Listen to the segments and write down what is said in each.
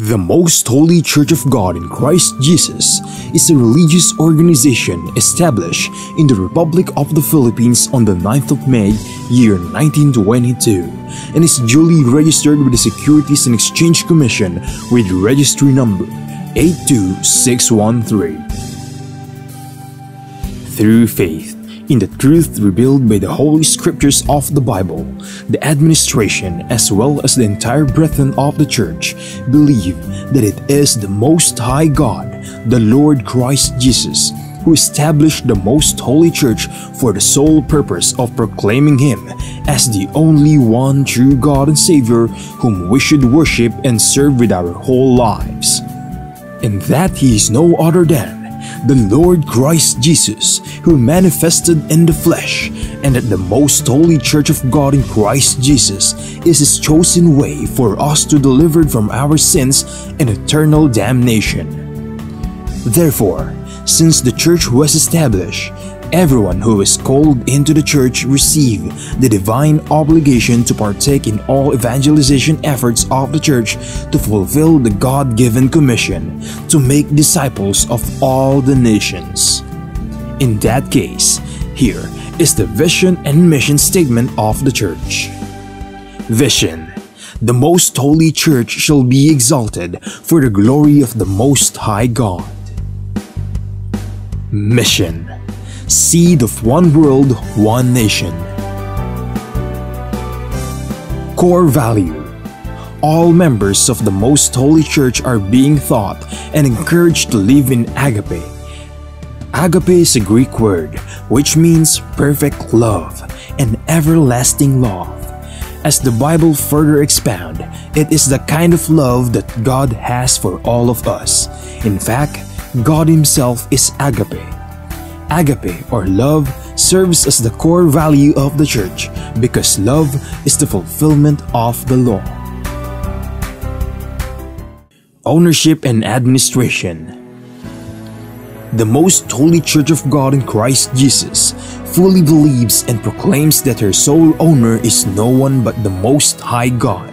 The Most Holy Church of God in Christ Jesus is a religious organization established in the Republic of the Philippines on the 9th of May, year 1922, and is duly registered with the Securities and Exchange Commission with registry number 82613. Through faith in the truth revealed by the Holy Scriptures of the Bible, the administration as well as the entire brethren of the Church believe that it is the Most High God, the Lord Christ Jesus, who established the Most Holy Church for the sole purpose of proclaiming Him as the only one true God and Savior whom we should worship and serve with our whole lives, and that He is no other than the Lord Christ Jesus, who manifested in the flesh, and that the Most Holy Church of God in Christ Jesus is His chosen way for us to be delivered from our sins and eternal damnation. Therefore, since the Church was established, everyone who is called into the Church receive the divine obligation to partake in all evangelization efforts of the Church to fulfill the God-given commission to make disciples of all the nations. In that case, here is the vision and mission statement of the Church. Vision: the Most Holy Church shall be exalted for the glory of the Most High God. Mission: seed of one world, one nation. Core value: all members of the Most Holy Church are being taught and encouraged to live in agape. Agape is a Greek word which means perfect love and everlasting love. As the Bible further expounds, it is the kind of love that God has for all of us. In fact, God Himself is agape. Agape, or love, serves as the core value of the Church because love is the fulfillment of the law. Ownership and administration: the Most Holy Church of God in Christ Jesus fully believes and proclaims that her sole owner is no one but the Most High God.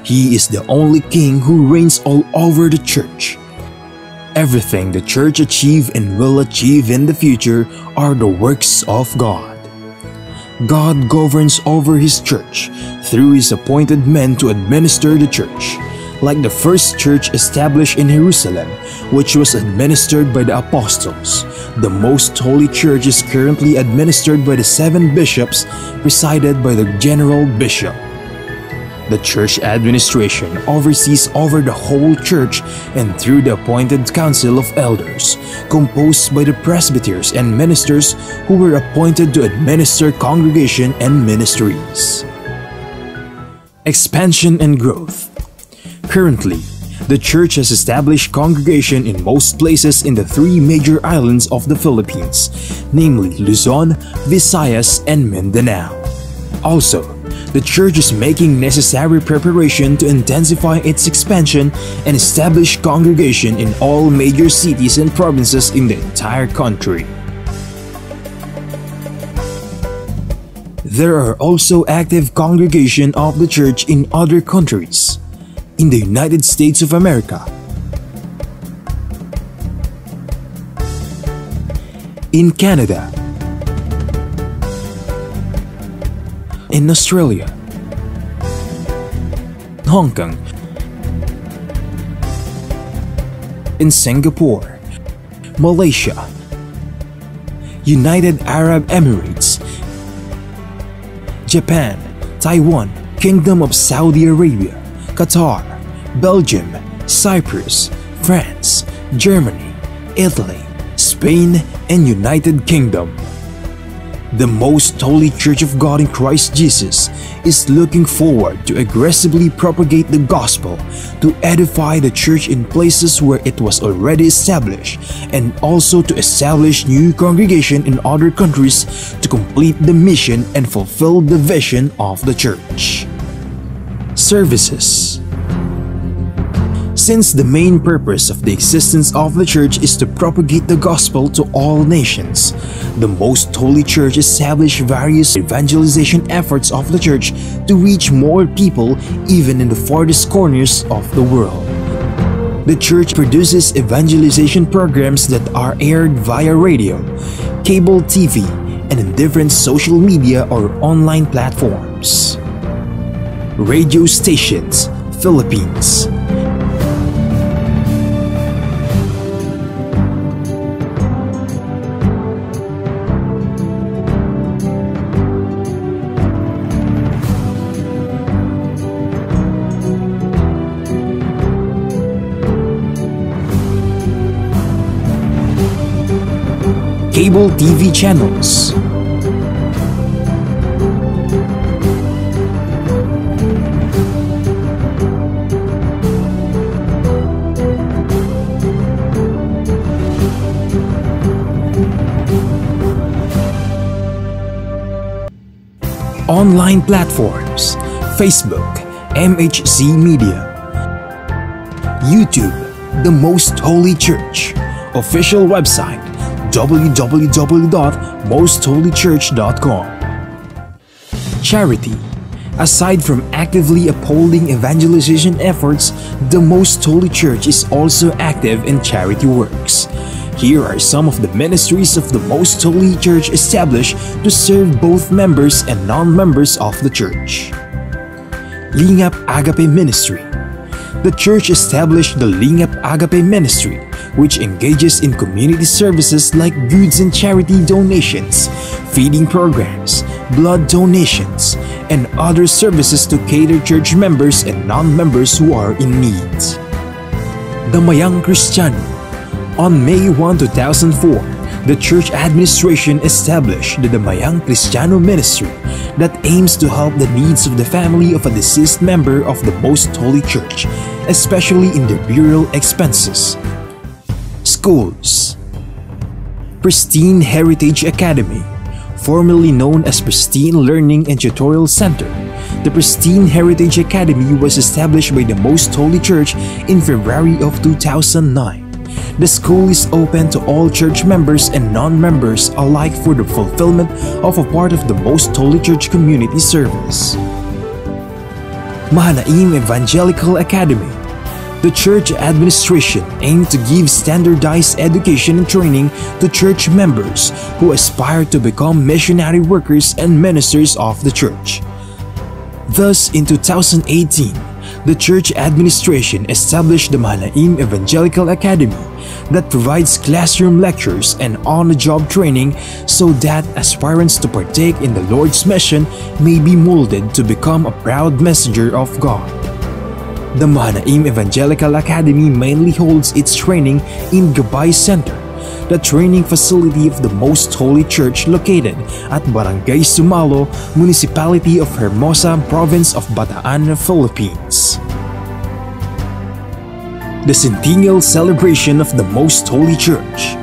He is the only King who reigns all over the Church. Everything the Church achieve and will achieve in the future are the works of God. God governs over His Church through His appointed men to administer the Church, like the first Church established in Jerusalem, which was administered by the Apostles. The Most Holy Church is currently administered by the 7 bishops, presided by the General Bishop. The Church administration oversees over the whole Church and through the appointed Council of Elders, composed by the presbyters and ministers who were appointed to administer congregation and ministries. Expansion and growth: currently, the Church has established congregation in most places in the 3 major islands of the Philippines, namely Luzon, Visayas, and Mindanao. Also, the Church is making necessary preparation to intensify its expansion and establish congregation in all major cities and provinces in the entire country. There are also active congregation of the Church in other countries. In the United States of America, in Canada, in Australia, Hong Kong, in Singapore, Malaysia, United Arab Emirates, Japan, Taiwan, Kingdom of Saudi Arabia, Qatar, Belgium, Cyprus, France, Germany, Italy, Spain, and United Kingdom. The Most Holy Church of God in Christ Jesus is looking forward to aggressively propagate the gospel, to edify the Church in places where it was already established, and also to establish new congregation in other countries to complete the mission and fulfill the vision of the Church. Services: since the main purpose of the existence of the Church is to propagate the gospel to all nations, the Most Holy Church established various evangelization efforts of the Church to reach more people even in the farthest corners of the world. The church produces evangelization programs that are aired via radio, cable TV, and in different social media or online platforms. Radio stations, Philippines. Cable TV channels. Online platforms, Facebook, MHC Media, YouTube, The Most Holy Church, official website, www.mostholychurch.com. Charity. Aside from actively upholding evangelization efforts, the Most Holy Church is also active in charity works. Here are some of the ministries of the Most Holy Church established to serve both members and non-members of the church. Lingap Agape Ministry. The church established the Lingap Agape Ministry, which engages in community services like goods and charity donations, feeding programs, blood donations, and other services to cater church members and non-members who are in need. Damayang Kristiyano. On May 1, 2004, the church administration established the Damayang Kristiyano Ministry that aims to help the needs of the family of a deceased member of the Most Holy Church, especially in their burial expenses. Schools. Pristine Heritage Academy, formerly known as Pristine Learning and Tutorial Center. The Pristine Heritage Academy was established by the Most Holy Church in February of 2009. The school is open to all church members and non-members alike for the fulfillment of a part of the Most Holy Church community service. Mahanaim Evangelical Academy. The church administration aimed to give standardized education and training to church members who aspire to become missionary workers and ministers of the church. Thus, in 2018, the church administration established the Mahanaim Evangelical Academy that provides classroom lectures and on-the-job training so that aspirants to partake in the Lord's mission may be molded to become a proud messenger of God. The Mahanaim Evangelical Academy mainly holds its training in Gabay Center, the training facility of the Most Holy Church located at Barangay Sumalo, Municipality of Hermosa, Province of Bataan, Philippines. The Centennial Celebration of the Most Holy Church.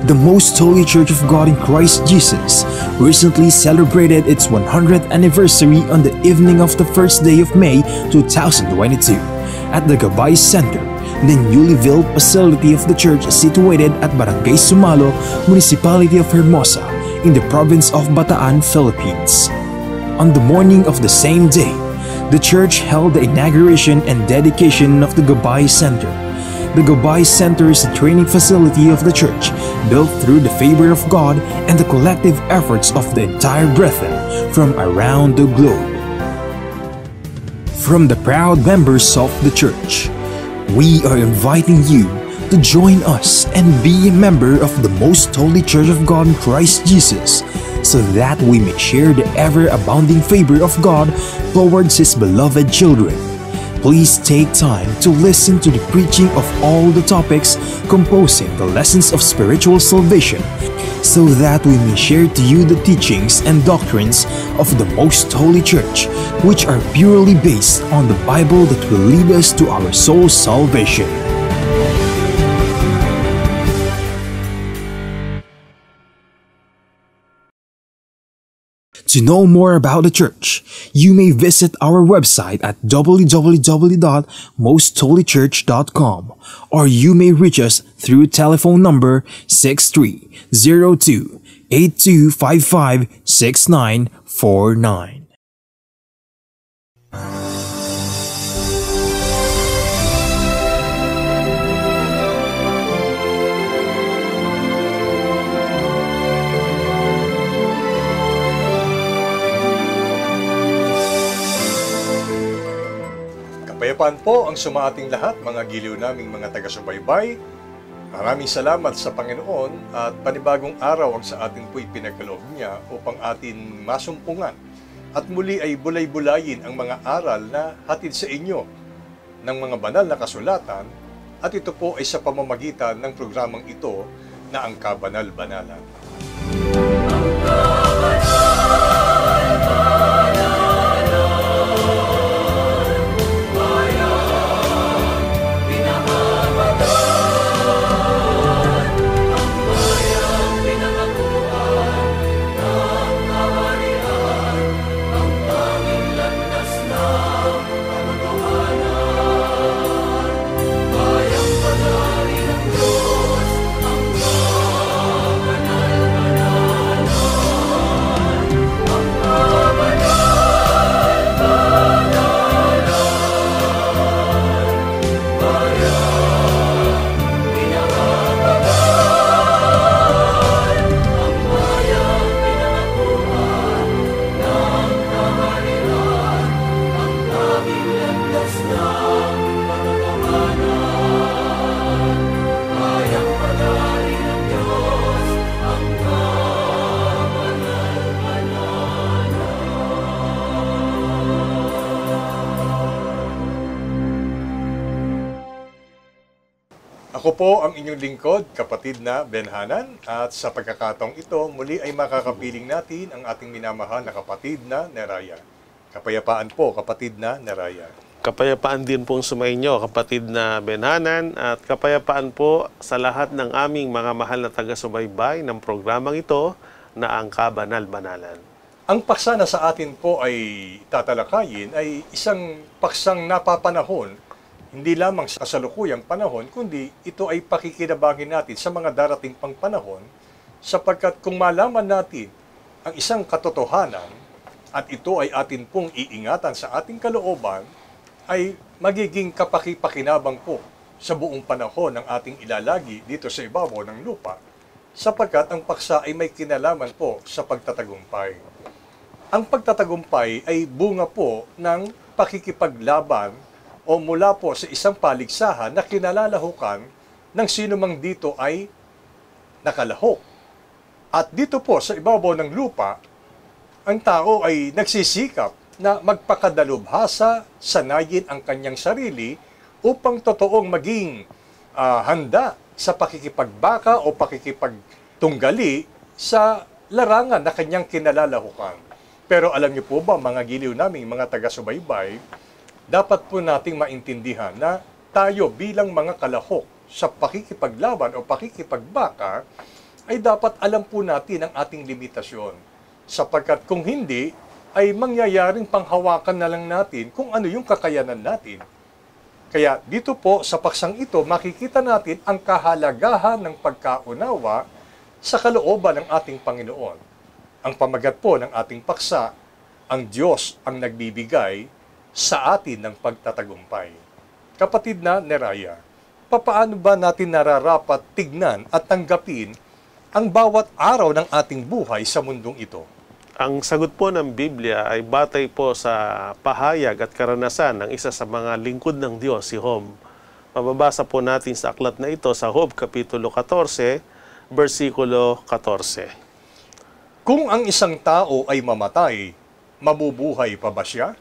The Most Holy Church of God in Christ Jesus recently celebrated its 100th anniversary on the evening of the first day of May 2022 at the Gabay Center, the newly built facility of the church situated at Barangay Sumalo, Municipality of Hermosa, in the province of Bataan, Philippines. On the morning of the same day, the church held the inauguration and dedication of the Gabay Center. The Gabay Center is a training facility of the church built through the favor of God and the collective efforts of the entire brethren from around the globe. From the proud members of the church, we are inviting you to join us and be a member of the Most Holy Church of God in Christ Jesus, so that we may share the ever-abounding favor of God towards His beloved children. Please take time to listen to the preaching of all the topics composing the lessons of spiritual salvation, so that we may share to you the teachings and doctrines of the Most Holy Church, which are purely based on the Bible that will lead us to our soul's salvation. To know more about the church, you may visit our website at www.mostholychurch.com, or you may reach us through telephone number 6302-8255-6949. Kapayapaan po ang sumaating lahat, mga giliw naming mga taga-subaybay. Maraming salamat sa Panginoon at panibagong araw ang sa atin po'y pinagkaloob niya upang atin masumpungan at muli ay bulay-bulayin ang mga aral na hatid sa inyo ng mga banal na kasulatan, at ito po ay sa pamamagitan ng programang ito na ang Kabanal-Banalan. Ako po ang inyong lingkod, kapatid na Benhanan, at sa pagkakataong ito, muli ay makakapiling natin ang ating minamahal na kapatid na Neraya. Kapayapaan po, kapatid na Neraya. Kapayapaan din pong sumainyo, kapatid na Benhanan, at kapayapaan po sa lahat ng aming mga mahal na taga-subaybay ng programang ito na ang Kabanal-Banalan. Ang paksa na sa atin po ay tatalakayin ay isang paksang napapanahon, hindi lamang sa kasalukuyang panahon, kundi ito ay pakikinabangin natin sa mga darating pang panahon, sapagkat kung malaman natin ang isang katotohanan at ito ay atin pong iingatan sa ating kalooban, ay magiging kapakipakinabang po sa buong panahon ng ating ilalagi dito sa ibabaw ng lupa, sapagkat ang paksa ay may kinalaman po sa pagtatagumpay. Ang pagtatagumpay ay bunga po ng pakikipaglaban o mula po sa isang paligsahan na kinalalahukan ng sino mang dito ay nakalahok. At dito po sa ibabaw ng lupa, ang tao ay nagsisikap na magpakadalubhasa, sanayin ang kanyang sarili upang totoong maging handa sa pakikipagbaka o pakikipagtunggali sa larangan na kanyang kinalalahukan. Pero alam niyo po ba, mga giliw naming mga taga-subaybay, dapat po nating maintindihan na tayo bilang mga kalahok sa pakikipaglaban o pakikipagbaka ay dapat alam po natin ang ating limitasyon. Sapagkat kung hindi, ay mangyayaring panghawakan na lang natin kung ano yung kakayanan natin. Kaya dito po sa paksang ito, makikita natin ang kahalagahan ng pagkaunawa sa kalooban ng ating Panginoon. Ang pamagat po ng ating paksa, ang Diyos ang nagbibigay sa atin ng pagtatagumpay. Kapatid na Neraya, papaano ba natin nararapat tignan at tanggapin ang bawat araw ng ating buhay sa mundong ito? Ang sagot po ng Biblia ay batay po sa pahayag at karanasan ng isa sa mga lingkod ng Diyos, si Job. Mababasa po natin sa aklat na ito sa Job Kapitulo 14, versikulo 14. Kung ang isang tao ay mamatay, mabubuhay pa ba siya?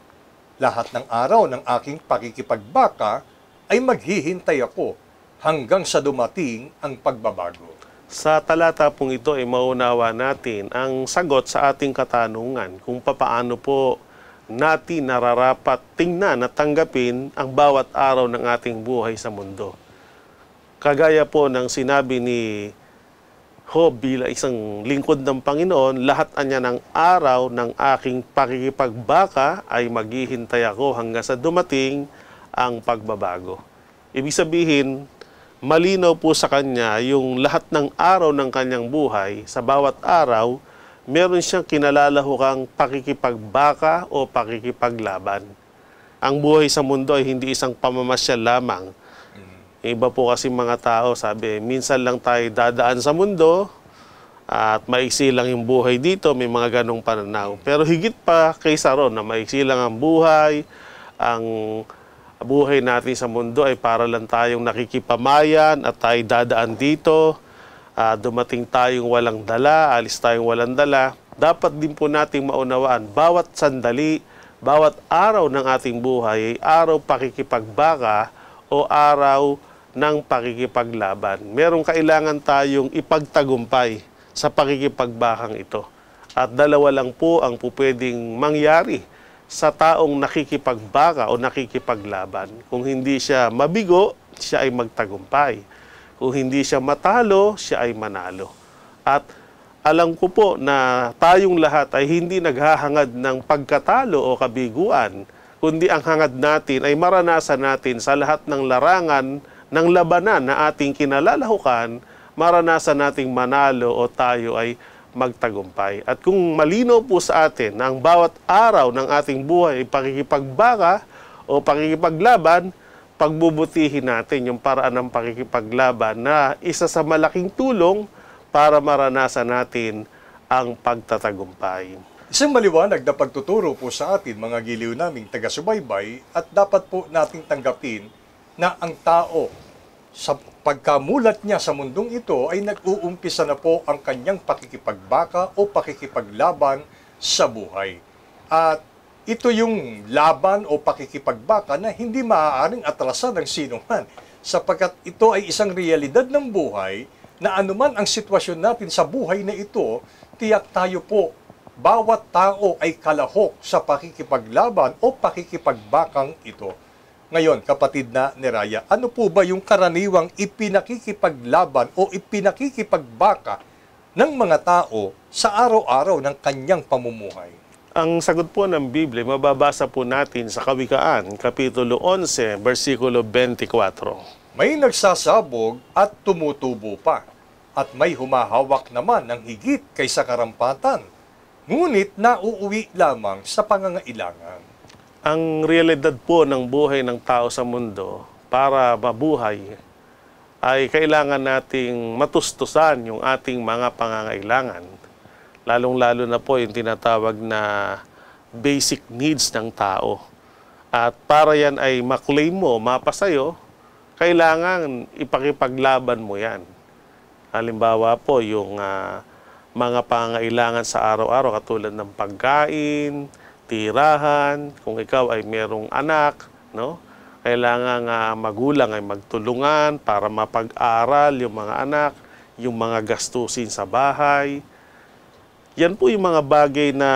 Lahat ng araw ng aking pakikipagbaka ay maghihintay ako hanggang sa dumating ang pagbabago. Sa talata pong ito ay maunawa natin ang sagot sa ating katanungan kung papaano po natin nararapat tingnan at tanggapin ang bawat araw ng ating buhay sa mundo. Kagaya po ng sinabi ni Job bilang isang lingkod ng Panginoon, lahat anya ng araw ng aking pakikipagbaka ay maghihintay ako hanggang sa dumating ang pagbabago. Ibig sabihin, malinaw po sa kanya yung lahat ng araw ng kanyang buhay, sa bawat araw, meron siyang kinalalahukang pakikipagbaka o pakikipaglaban. Ang buhay sa mundo ay hindi isang pamamasyal lamang. Iba po kasi mga tao, sabi, minsan lang tayo dadaan sa mundo at maiksi lang yung buhay dito, may mga ganong pananaw. Pero higit pa kaysa ron na maiksi lang ang buhay, ang buhay natin sa mundo ay para lang tayong nakikipamayan at tayo dadaan dito. Dumating tayong walang dala, alis tayong walang dala. Dapat din po nating maunawaan, bawat sandali, bawat araw ng ating buhay ay araw pakikipagbaka o araw ng pakikipaglaban. Merong kailangan tayong ipagtagumpay sa pakikipagbakang ito. At dalawa lang po ang pwedeng mangyari sa taong nakikipagbaka o nakikipaglaban. Kung hindi siya mabigo, siya ay magtagumpay. Kung hindi siya matalo, siya ay manalo. At alam ko po na tayong lahat ay hindi naghahangad ng pagkatalo o kabiguan, kundi ang hangad natin ay maranasan natin sa lahat ng larangan ng labanan na ating kinalalahukan, maranasan nating manalo o tayo ay magtagumpay. At kung malinaw po sa atin na ang bawat araw ng ating buhay ay pakikipagbaka o pakikipaglaban, pagbubutihin natin yung paraan ng pakikipaglaban na isa sa malaking tulong para maranasan natin ang pagtatagumpay. Isang maliwanag na pagtuturo po sa atin, mga giliw naming taga-subaybay, at dapat po nating tanggapin na ang tao, sa pagkamulat niya sa mundong ito, ay nag-uumpisa na po ang kanyang pakikipagbaka o pakikipaglaban sa buhay. At ito yung laban o pakikipagbaka na hindi maaaring atrasan ng sinuman, sapagkat ito ay isang realidad ng buhay na anuman ang sitwasyon natin sa buhay na ito, tiyak tayo po, bawat tao ay kalahok sa pakikipaglaban o pakikipagbakang ito. Ngayon, kapatid na Neraya, ano po ba yung karaniwang ipinakikipaglaban o ipinakikipagbaka ng mga tao sa araw-araw ng kanyang pamumuhay? Ang sagot po ng Biblia, mababasa po natin sa Kawikaan, Kapitulo 11, versikulo 24. May nagsasabog at tumutubo pa, at may humahawak naman ng higit kaysa karampatan, ngunit nauuwi lamang sa pangangailangan. Ang realidad po ng buhay ng tao sa mundo, para mabuhay, ay kailangan nating matustusan yung ating mga pangangailangan. Lalong-lalo na po yung tinatawag na basic needs ng tao. At para yan ay maklaim mo, mapasayo, kailangan ipakipaglaban mo yan. Halimbawa po, yung mga pangangailangan sa araw-araw katulad ng pagkain, tirahan, kung ikaw ay merong anak, no? Kailangan magulang ay magtulungan para mapag-aral yung mga anak, yung mga gastusin sa bahay. Yan po yung mga bagay na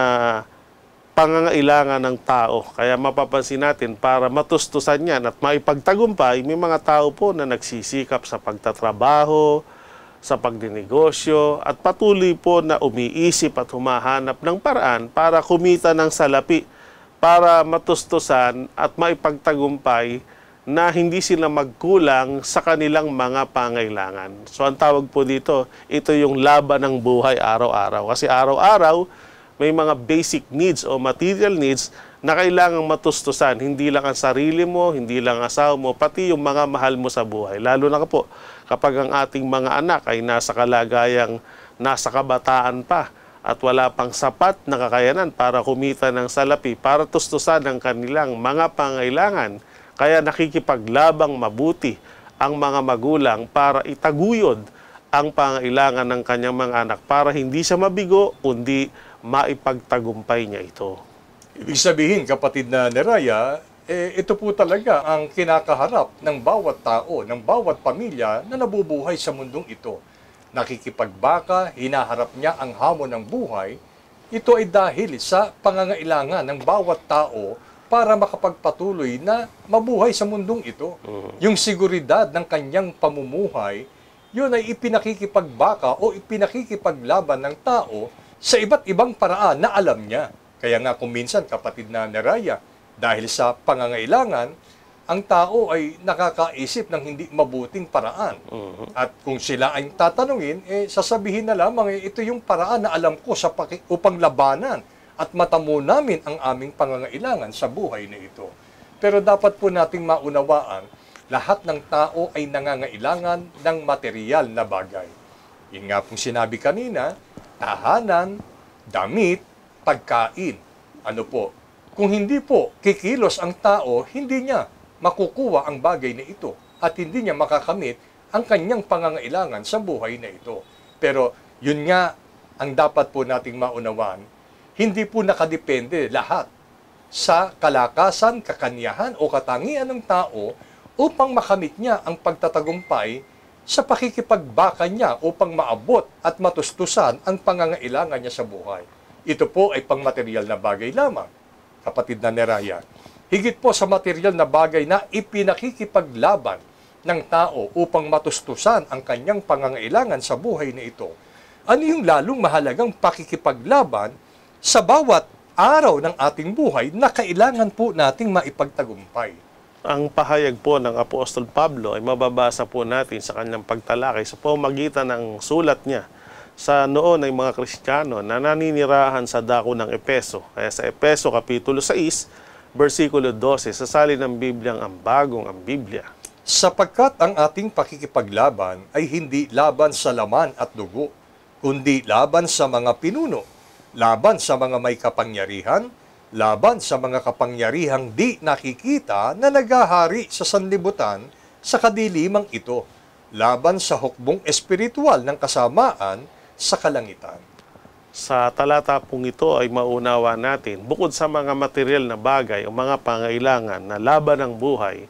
pangangailangan ng tao. Kaya mapapansin natin, para matustusan yan at maipagtagumpay, may mga tao po na nagsisikap sa pagtatrabaho, sa pagdinegosyo, at patuloy po na umiisip at humahanap ng paraan para kumita ng salapi, para matustusan at maipagtagumpay na hindi sila magkulang sa kanilang mga pangailangan. So ang tawag po dito, ito yung laban ng buhay araw-araw. Kasi araw-araw, may mga basic needs o material needs na kailangang matustusan. Hindi lang ang sarili mo, hindi lang ang asawa mo, pati yung mga mahal mo sa buhay. Lalo na po, kapag ang ating mga anak ay nasa kalagayang nasa kabataan pa at wala pang sapat na kakayanan para kumita ng salapi, para tustusan ang kanilang mga pangailangan. Kaya nakikipaglabang mabuti ang mga magulang para itaguyod ang pangailangan ng kanyang mga anak para hindi siya mabigo, kundi maipagtagumpay niya ito. Ibig sabihin, kapatid na Neraya, ito po talaga ang kinakaharap ng bawat tao, ng bawat pamilya na nabubuhay sa mundong ito. Nakikipagbaka, hinaharap niya ang hamon ng buhay. Ito ay dahil sa pangangailangan ng bawat tao para makapagpatuloy na mabuhay sa mundong ito. Yung seguridad ng kanyang pamumuhay, yun ay ipinakikipagbaka o ipinakikipaglaban ng tao sa iba't ibang paraan na alam niya. Kaya nga kung minsan, kapatid na Neraya, dahil sa pangangailangan, ang tao ay nakakaisip ng hindi mabuting paraan. At kung sila ay tatanungin, sasabihin na lamang, ito yung paraan na alam ko sa upang labanan at matamo namin ang aming pangangailangan sa buhay na ito. Pero dapat po nating maunawaan, lahat ng tao ay nangangailangan ng material na bagay. Yun nga pong sinabi kanina, tahanan, damit, pagkain. Ano po? Kung hindi po kikilos ang tao, hindi niya makukuha ang bagay na ito at hindi niya makakamit ang kanyang pangangailangan sa buhay na ito. Pero yun nga ang dapat po nating maunawan, hindi po nakadepende lahat sa kalakasan, kakanyahan o katangian ng tao upang makamit niya ang pagtatagumpay sa pakikipagbaka niya upang maabot at matustusan ang pangangailangan niya sa buhay. Ito po ay pangmaterial na bagay lamang, kapatid na Neraya. Higit po sa material na bagay na ipinakikipaglaban ng tao upang matustusan ang kanyang pangangailangan sa buhay na ito. Ano yung lalong mahalagang pakikipaglaban sa bawat araw ng ating buhay na kailangan po nating maipagtagumpay? Ang pahayag po ng Apostol Pablo ay mababasa po natin sa kanyang pagtalakay sa pamamagitan ng sulat niya sa noon ay mga Kristiyano na naninirahan sa dako ng Epeso. Kaya sa Epeso Kapitulo 6, versikulo 12, sasalin ng Bibliang ang bagong ang Biblia. Sapagkat ang ating pakikipaglaban ay hindi laban sa laman at dugo, kundi laban sa mga pinuno, laban sa mga may kapangyarihan, laban sa mga kapangyarihang di nakikita na naghahari sa sanlibutan sa kadilimang ito, laban sa hukbong espiritual ng kasamaan sa kalangitan. Sa talata pong ito ay maunawa natin, bukod sa mga material na bagay o mga pangailangan na laban ng buhay,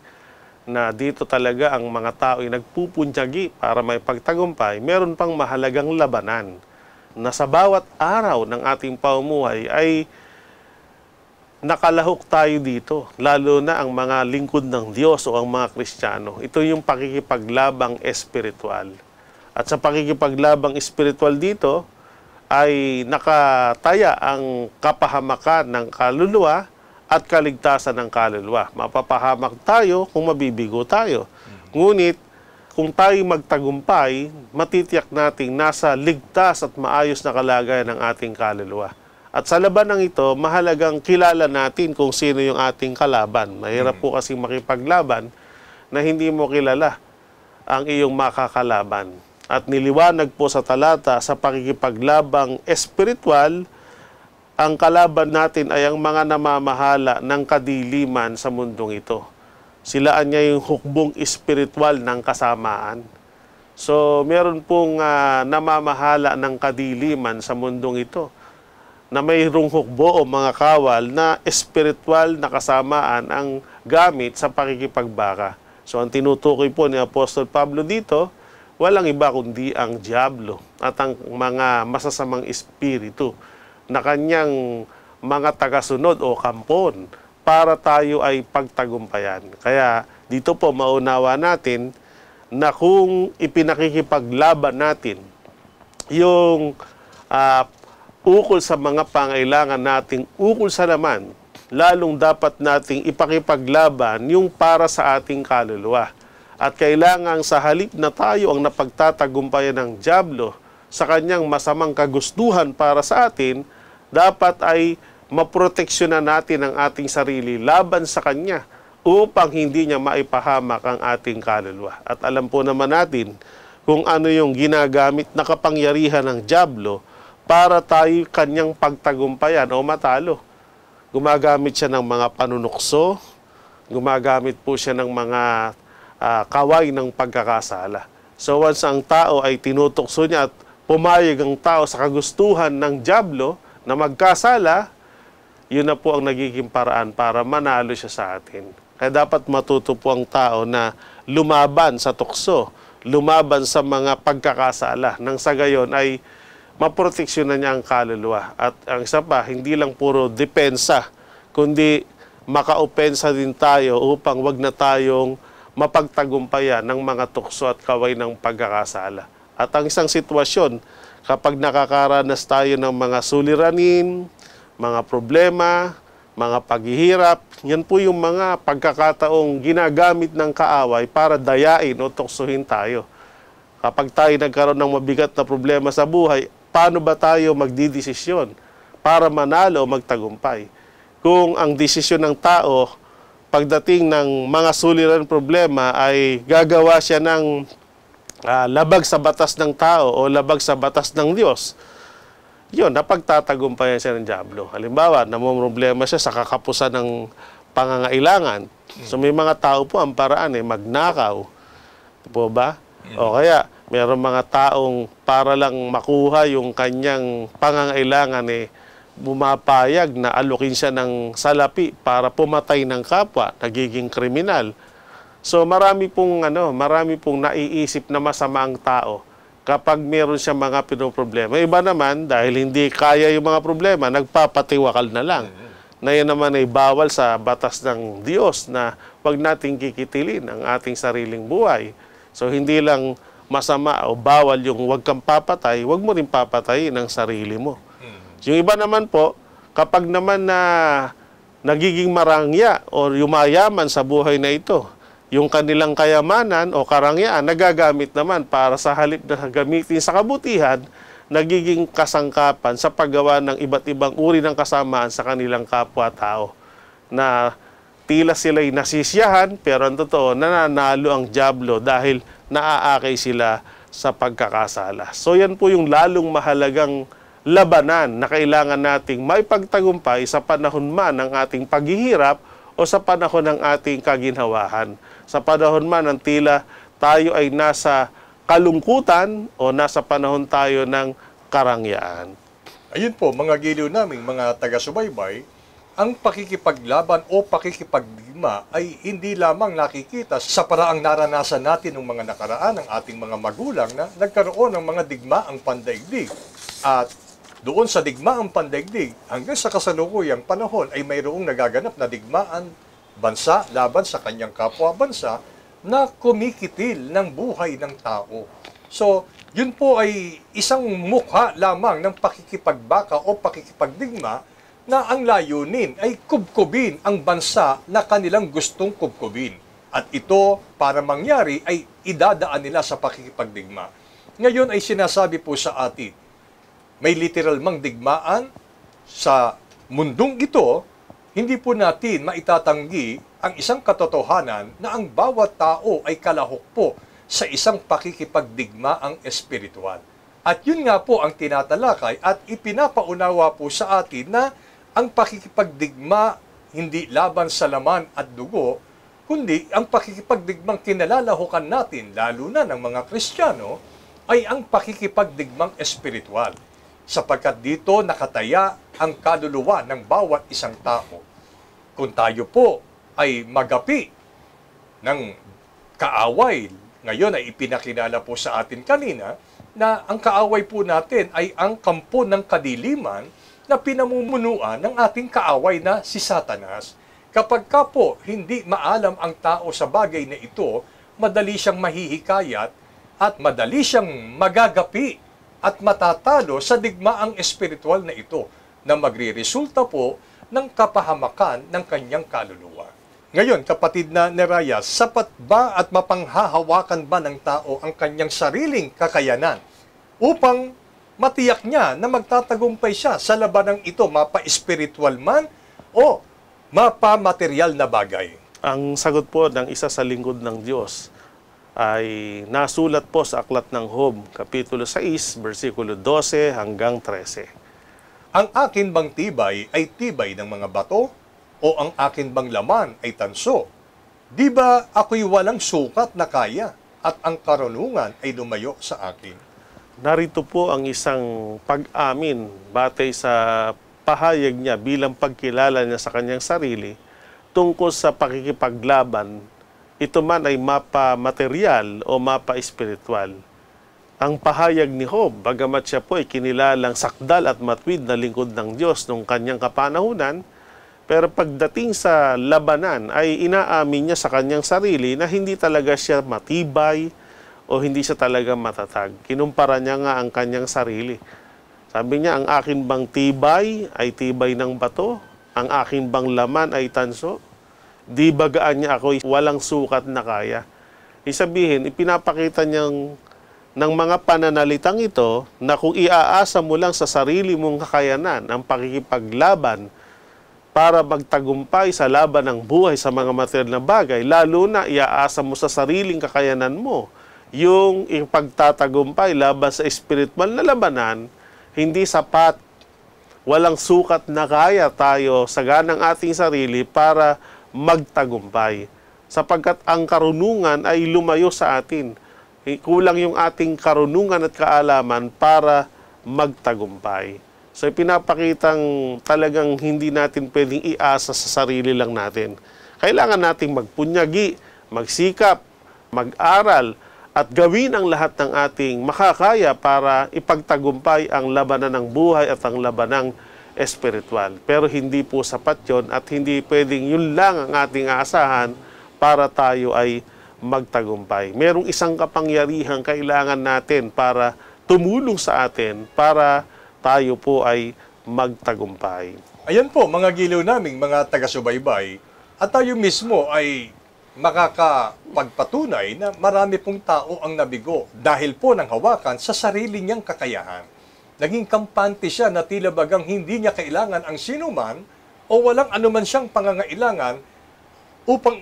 na dito talaga ang mga tao ay nagpupunyagi para may pagtagumpay, meron pang mahalagang labanan na sa bawat araw ng ating pamumuhay ay nakalahok tayo dito, lalo na ang mga lingkod ng Diyos o ang mga Kristiyano. Ito yung pakikipaglabang espiritual. At sa pakikipaglabang espiritual dito ay nakataya ang kapahamakan ng kaluluwa at kaligtasan ng kaluluwa. Mapapahamak tayo kung mabibigo tayo. Ngunit kung tayo magtagumpay, matitiyak nating nasa ligtas at maayos na kalagayan ng ating kaluluwa. At sa labanang ito, mahalagang kilala natin kung sino yung ating kalaban. Mahirap po kasi makipaglaban na hindi mo kilala ang iyong makakalaban. At niliwanag po sa talata sa pakikipaglabang espiritual, ang kalaban natin ay ang mga namamahala ng kadiliman sa mundong ito. Sila niya yung hukbong espiritual ng kasamaan. So, meron pong namamahala ng kadiliman sa mundong ito na mayroong hukbo o mga kawal na espiritual na kasamaan ang gamit sa pakikipagbaka. So, ang tinutukoy po ni Apostol Pablo dito, walang iba kundi ang diablo at ang mga masasamang espiritu na kanyang mga tagasunod o kampon para tayo ay pagtagumpayan. Kaya dito po maunawa natin na kung ipinakikipaglaban natin yung ukol sa mga pangailangan nating ukol sa laman, lalong dapat nating ipakipaglaban yung para sa ating kaluluwa. At kailangan sa halip na tayo ang napagtatagumpayan ng diablo sa kanyang masamang kagustuhan para sa atin, dapat ay maproteksyonan natin ang ating sarili laban sa kanya upang hindi niya maipahamak ang ating kaluluwa. At alam po naman natin kung ano yung ginagamit na kapangyarihan ng diablo para tayo kanyang pagtagumpayan o matalo. Gumagamit siya ng mga panunukso, gumagamit po siya ng mga kaway ng pagkakasala. So once ang tao ay tinutukso niya at pumayag ang tao sa kagustuhan ng diablo na magkasala, yun na po ang nagiging paraan para manalo siya sa atin. Kaya dapat matuto po ang tao na lumaban sa tukso, lumaban sa mga pagkakasala, nang sa gayon ay maproteksyonan niya ang kaluluwa. At ang isa pa, hindi lang puro depensa, kundi makaopensa din tayo upang wag na tayong mapagtagumpayan ng mga tukso at kaway ng pagkakasala. At ang isang sitwasyon, kapag nakakaranas tayo ng mga suliranin, mga problema, mga paghihirap, yan po yung mga pagkakataong ginagamit ng kaaway para dayain o tuksuhin tayo. Kapag tayo nagkaroon ng mabigat na problema sa buhay, paano ba tayo magdidesisyon para manalo o magtagumpay? Kung ang desisyon ng tao pagdating ng mga suliran problema ay gagawa siya ng labag sa batas ng tao o labag sa batas ng Diyos, yun, napagtatagumpayan siya ng diablo. Halimbawa, namumroblema siya sa kakapusan ng pangangailangan, So may mga tao po ang paraan magnakaw. Po ba? O kaya mayroong mga taong para lang makuha yung kanyang pangangailangan bumapayag na alukin siya ng salapi para pumatay ng kapwa, nagiging kriminal. So marami pong naiisip na masama ang tao kapag meron siya mga pinoproblema. Iba naman, dahil hindi kaya yung mga problema, nagpapatiwakal na lang. Na yan naman ay bawal sa batas ng Diyos na wag nating kikitilin ang ating sariling buhay. So hindi lang masama o bawal yung wag kang papatay, wag mo rin papatayin ang sarili mo. Yung iba naman po, kapag naman na nagiging marangya o yumayaman sa buhay na ito, yung kanilang kayamanan o karangyaan nagagamit naman para sa halip na gamitin sa kabutihan, nagiging kasangkapan sa paggawa ng iba't ibang uri ng kasamaan sa kanilang kapwa-tao. Na tila sila'y nasisiyahan, pero ang totoo, nananalo ang dyablo dahil naaakay sila sa pagkakasala. So yan po yung lalong mahalagang labanan na kailangan nating maipagtagumpay sa panahon man ng ating paghihirap o sa panahon ng ating kaginhawahan. Sa panahon man ng tila tayo ay nasa kalungkutan o nasa panahon tayo ng karangyaan. Ayun po, mga giliw naming mga taga-subaybay, ang pakikipaglaban o pakikipagdigma ay hindi lamang nakikita sa paraang naranasan natin ng mga nakaraan ng ating mga magulang na nagkaroon ng mga digmaang pandaigdig. At doon sa digmaang pandaigdig, hanggang sa kasalukuyang panahon ay mayroong nagaganap na digmaan bansa laban sa kanyang kapwa bansa na kumikitil ng buhay ng tao. So, yun po ay isang mukha lamang ng pakikipagbaka o pakikipagdigma na ang layunin ay kubkubin ang bansa na kanilang gustong kubkubin. At ito, para mangyari, ay idadaan nila sa pakikipagdigma. Ngayon ay sinasabi po sa atin, may literal mang digmaan sa mundong ito, hindi po natin maitatanggi ang isang katotohanan na ang bawat tao ay kalahok po sa isang pakikipagdigmaang espiritual. At yun nga po ang tinatalakay at ipinapaunawa po sa atin na ang pakikipagdigma hindi laban sa laman at dugo, kundi ang pakikipagdigmang kinalalahukan natin, lalo na ng mga Kristiyano, ay ang pakikipagdigmang espiritual. Sapagkat dito nakataya ang kaluluwa ng bawat isang tao. Kung tayo po ay magapi ng kaaway, ngayon ay ipinakilala po sa atin kanina na ang kaaway po natin ay ang kampo ng kadiliman na pinamumunuan ng ating kaaway na si Satanas. Kapag ka po hindi maalam ang tao sa bagay na ito, madali siyang mahihikayat at madali siyang magagapi at matatalo sa digmaang espiritual na ito na magre-resulta po ng kapahamakan ng kanyang kaluluwa. Ngayon, kapatid na Neraya, sapat ba at mapanghahawakan ba ng tao ang kanyang sariling kakayanan upang matiyak niya na magtatagumpay siya sa labanang ito, mapa-espiritual man o mapa-material na bagay? Ang sagot po ng isa sa lingkod ng Diyos ay nasulat po sa Aklat ng Job, Kapitulo 6, versikulo 12 hanggang 13. Ang akin bang tibay ay tibay ng mga bato? O ang akin bang laman ay tanso? Di ba ako'y walang sukat na kaya at ang karunungan ay lumayo sa akin? Narito po ang isang pag-amin batay sa pahayag niya bilang pagkilala niya sa kanyang sarili tungkol sa pakikipaglaban, ito man ay mapa-material o mapa-espiritual. Ang pahayag ni Job, bagamat siya po ay kinilalang sakdal at matwid na lingkod ng Diyos nung kanyang kapanahunan, pero pagdating sa labanan ay inaamin niya sa kanyang sarili na hindi talaga siya matibay o hindi siya talaga matatag. Kinumpara niya nga ang kanyang sarili. Sabi niya, ang akin bang tibay ay tibay ng bato? Ang akin bang laman ay tanso? Di bagaan niya ako walang sukat na kaya? Isabihin, ipinapakita niyang ng mga pananalitang ito na kung iaasa mo lang sa sarili mong kakayanan ang pakikipaglaban para magtagumpay sa laban ng buhay sa mga material na bagay, lalo na iaasa mo sa sariling kakayanan mo yung ipagtatagumpay laban sa espiritual na labanan, hindi sapat. Walang sukat na kaya tayo sa ganang ating sarili para magtagumpay. Sapagkat ang karunungan ay lumayo sa atin. Kulang yung ating karunungan at kaalaman para magtagumpay. So pinapakitang talagang hindi natin pwedeng iasa sa sarili lang natin. Kailangan nating magpunyagi, magsikap, mag-aral, at gawin ang lahat ng ating makakaya para ipagtagumpay ang labanan ng buhay at ang labanang espiritual. Pero hindi po sapat yun at hindi pwedeng yun lang ang ating aasahan para tayo ay magtagumpay. Merong isang kapangyarihang kailangan natin para tumulong sa atin para tayo po ay magtagumpay. Ayan po, mga giliw naming mga taga-subaybay, at tayo mismo ay makakapagpatunay na marami pong tao ang nabigo dahil po ng hawakan sa sarili niyang kakayahan. Naging kampante siya na tila bagang hindi niya kailangan ang sinuman o walang anuman siyang pangangailangan upang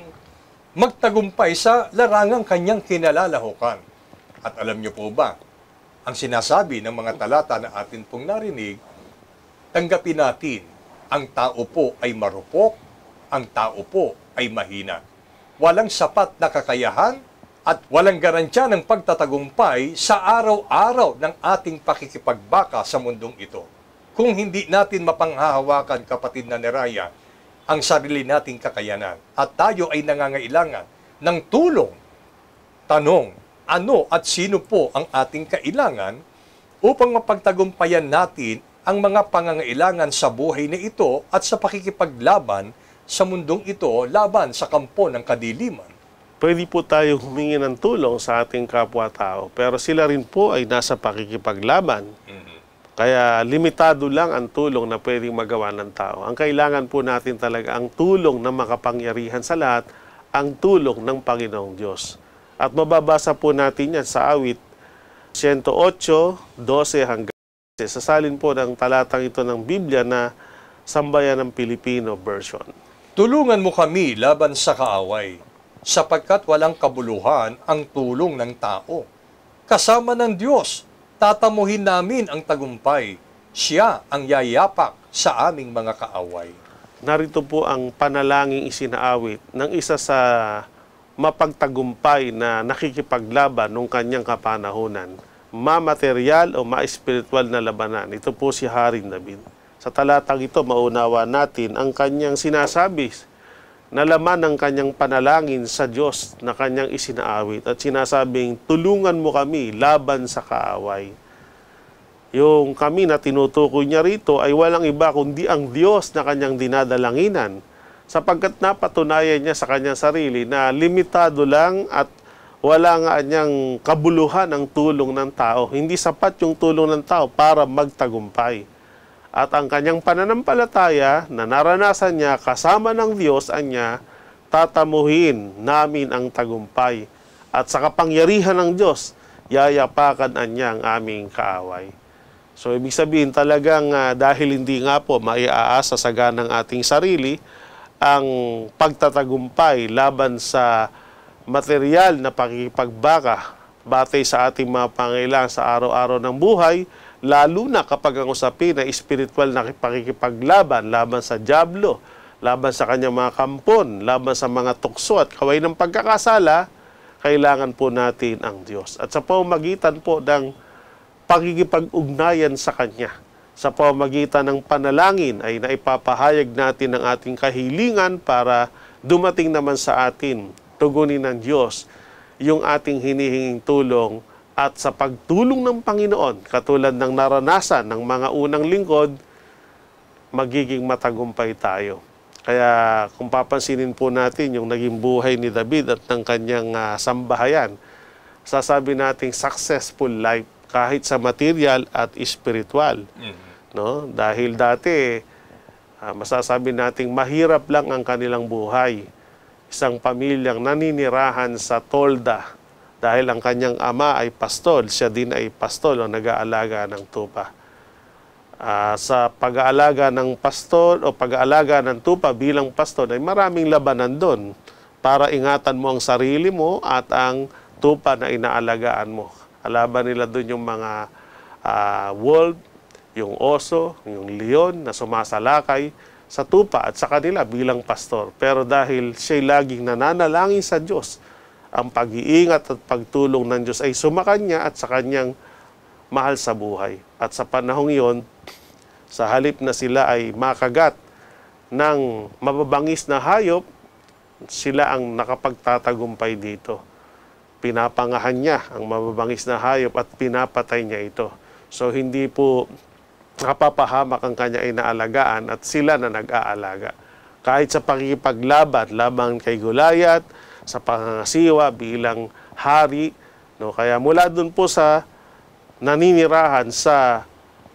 magtagumpay sa larangang kanyang kinalalahukan. At alam niyo po ba, ang sinasabi ng mga talata na atin pong narinig, tanggapin natin, ang tao po ay marupok, ang tao po ay mahina. Walang sapat na kakayahan at walang garantiya ng pagtatagumpay sa araw-araw ng ating pakikipagbaka sa mundong ito. Kung hindi natin mapanghahawakan, kapatid na Neraya, ang sarili nating kakayanan at tayo ay nangangailangan ng tulong. Tanong, ano at sino po ang ating kailangan upang mapagtagumpayan natin ang mga pangangailangan sa buhay na ito at sa pakikipaglaban sa mundong ito laban sa kampo ng kadiliman? Pwede po tayo humingi ng tulong sa ating kapwa-tao, pero sila rin po ay nasa pakikipaglaban. Kaya limitado lang ang tulong na pwedeng magawa ng tao. Ang kailangan po natin talaga ang tulong ng makapangyarihan sa lahat, ang tulong ng Panginoong Diyos. At mababasa po natin yan sa awit 108, 12 hanggang 13. Sasalin po ng talatang ito ng Biblia na Sambayan ng Pilipino version. Tulungan mo kami laban sa kaaway, sapagkat walang kabuluhan ang tulong ng tao. Kasama ng Diyos, tatamuhin namin ang tagumpay. Siya ang yayapak sa aming mga kaaway. Narito po ang panalangin isinaawit ng isa sa mapagtagumpay na nakikipaglaban nung kanyang kapanahunan. Ma-material o ma-espiritual na labanan. Ito po si Haring David. Sa talatang ito, maunawa natin ang kanyang sinasabi na laman ng kanyang panalangin sa Diyos na kanyang isinaawit at sinasabing, tulungan mo kami laban sa kaaway. Yung kami na tinutukoy niya rito ay walang iba kundi ang Diyos na kanyang dinadalanginan, sapagkat napatunayan niya sa kanyang sarili na limitado lang at wala nga niyang kabuluhan ang tulong ng tao. Hindi sapat yung tulong ng tao para magtagumpay. At ang kanyang pananampalataya na naranasan niya kasama ng Diyos anya, tatamuhin namin ang tagumpay. At sa kapangyarihan ng Diyos, yayapakan anya ang aming kaaway. So ibig sabihin talagang dahil hindi nga po maiaasa sa ganang ating sarili, ang pagtatagumpay laban sa material na pakikipagbaka batay sa ating mga pangailangan sa araw-araw ng buhay, lalo na kapag ang usapin na espiritual na pakikipaglaban, laban sa dyablo, laban sa kanyang mga kampon, laban sa mga tukso at kaway ng pagkakasala, kailangan po natin ang Diyos. At sa pamamagitan po ng pakikipag-ugnayan sa Kanya, sa pamamagitan ng panalangin ay naipapahayag natin ang ating kahilingan para dumating naman sa atin, tugunin ng Diyos yung ating hinihinging tulong. At sa pagtulong ng Panginoon, katulad ng naranasan ng mga unang lingkod, magiging matagumpay tayo. Kaya kung papansinin po natin yung naging buhay ni David at ng kanyang sambahayan, sasabi nating successful life kahit sa material at spiritual. No? Dahil dati, masasabi nating mahirap lang ang kanilang buhay. Isang pamilyang naninirahan sa tolda, dahil ang kanyang ama ay pastol, siya din ay pastol o nag-aalaga ng tupa. Sa pag-aalaga ng pastol o pag-aalaga ng tupa bilang pastol ay maraming labanan doon para ingatan mo ang sarili mo at ang tupa na inaalagaan mo. Alaban nila doon yung mga wolf, yung oso, yung leon na sumasalakay sa tupa at sa kanila bilang pastor. Pero dahil siya'y laging nananalangin sa Diyos, ang pag-iingat at pagtulong ng Diyos ay sumakanya at sa kanyang mahal sa buhay. At sa panahong iyon, sa halip na sila ay makagat ng mababangis na hayop, sila ang nakapagtatagumpay dito. Pinapangahan niya ang mababangis na hayop at pinapatay niya ito. So hindi po napapahamak ang kanya inaalagaan at sila na nag-aalaga. Kahit sa pakikipaglaban, laban kay Goliath, sa pangangasiwa bilang hari, no? Kaya mula dun po sa naninirahan sa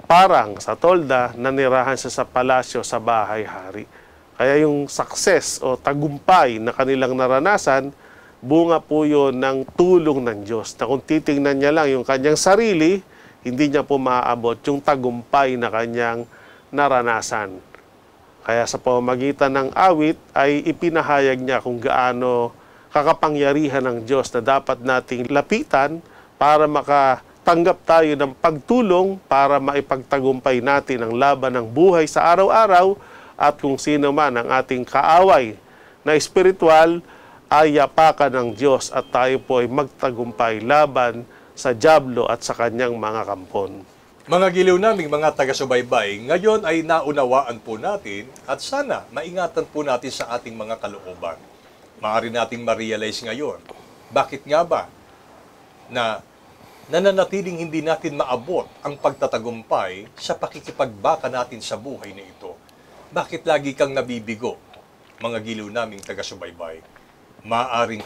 parang, sa tolda, nanirahan siya sa palasyo, sa bahay-hari. Kaya yung success o tagumpay na kanilang naranasan, bunga po yun ng tulong ng Diyos. Na kung titingnan niya lang yung kanyang sarili, hindi niya po maaabot yung tagumpay na kanyang naranasan. Kaya sa pamamagitan ng awit ay ipinahayag niya kung gaano kakapangyarihan ng Diyos na dapat nating lapitan para makatanggap tayo ng pagtulong para maipagtagumpay natin ang laban ng buhay sa araw-araw at kung sino man ang ating kaaway na espiritual ay yapakan ng Diyos at tayo po ay magtagumpay laban sa dyablo at sa kanyang mga kampon. Mga giliw naming mga taga-subaybay, ngayon ay naunawaan po natin at sana maingatan po natin sa ating mga kalooban. Maaari nating ma-realize ngayon, bakit nga ba na nananatiling hindi natin maabot ang pagtatagumpay sa pakikipagbaka natin sa buhay na ito? Bakit lagi kang nabibigo, mga giliw naming taga-subaybay? Maaring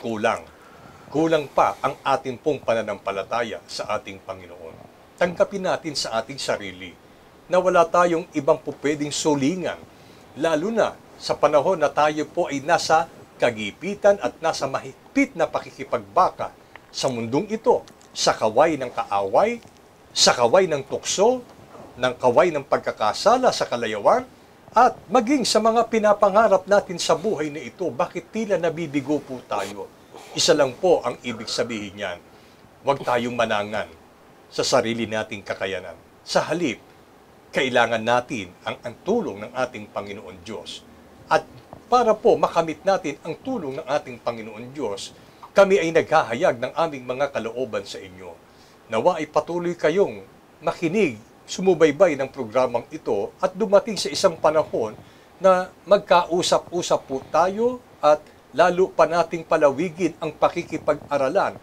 kulang pa ang ating pong pananampalataya sa ating Panginoon. Tanggapin natin sa ating sarili na wala tayong ibang pupwedeng sulingan, lalo na sa panahon na tayo po ay nasa kagipitan at nasa mahigpit na pakikipagbaka sa mundong ito, sa kaway ng kaaway, sa kaway ng tukso, ng kaway ng pagkakasala sa kalayawan, at maging sa mga pinapangarap natin sa buhay na ito, bakit tila nabibigo po tayo? Isa lang po ang ibig sabihin niyan. Huwag tayong manangan sa sarili nating kakayanan. Sa halip, kailangan natin ang tulong ng ating Panginoon Diyos. At para po makamit natin ang tulong ng ating Panginoon Diyos, kami ay naghahayag ng aming mga kalooban sa inyo. Nawa ay patuloy kayong makinig, sumubaybay ng programang ito at dumating sa isang panahon na magkausap-usap po tayo at lalo pa nating palawigin ang pakikipag-aralan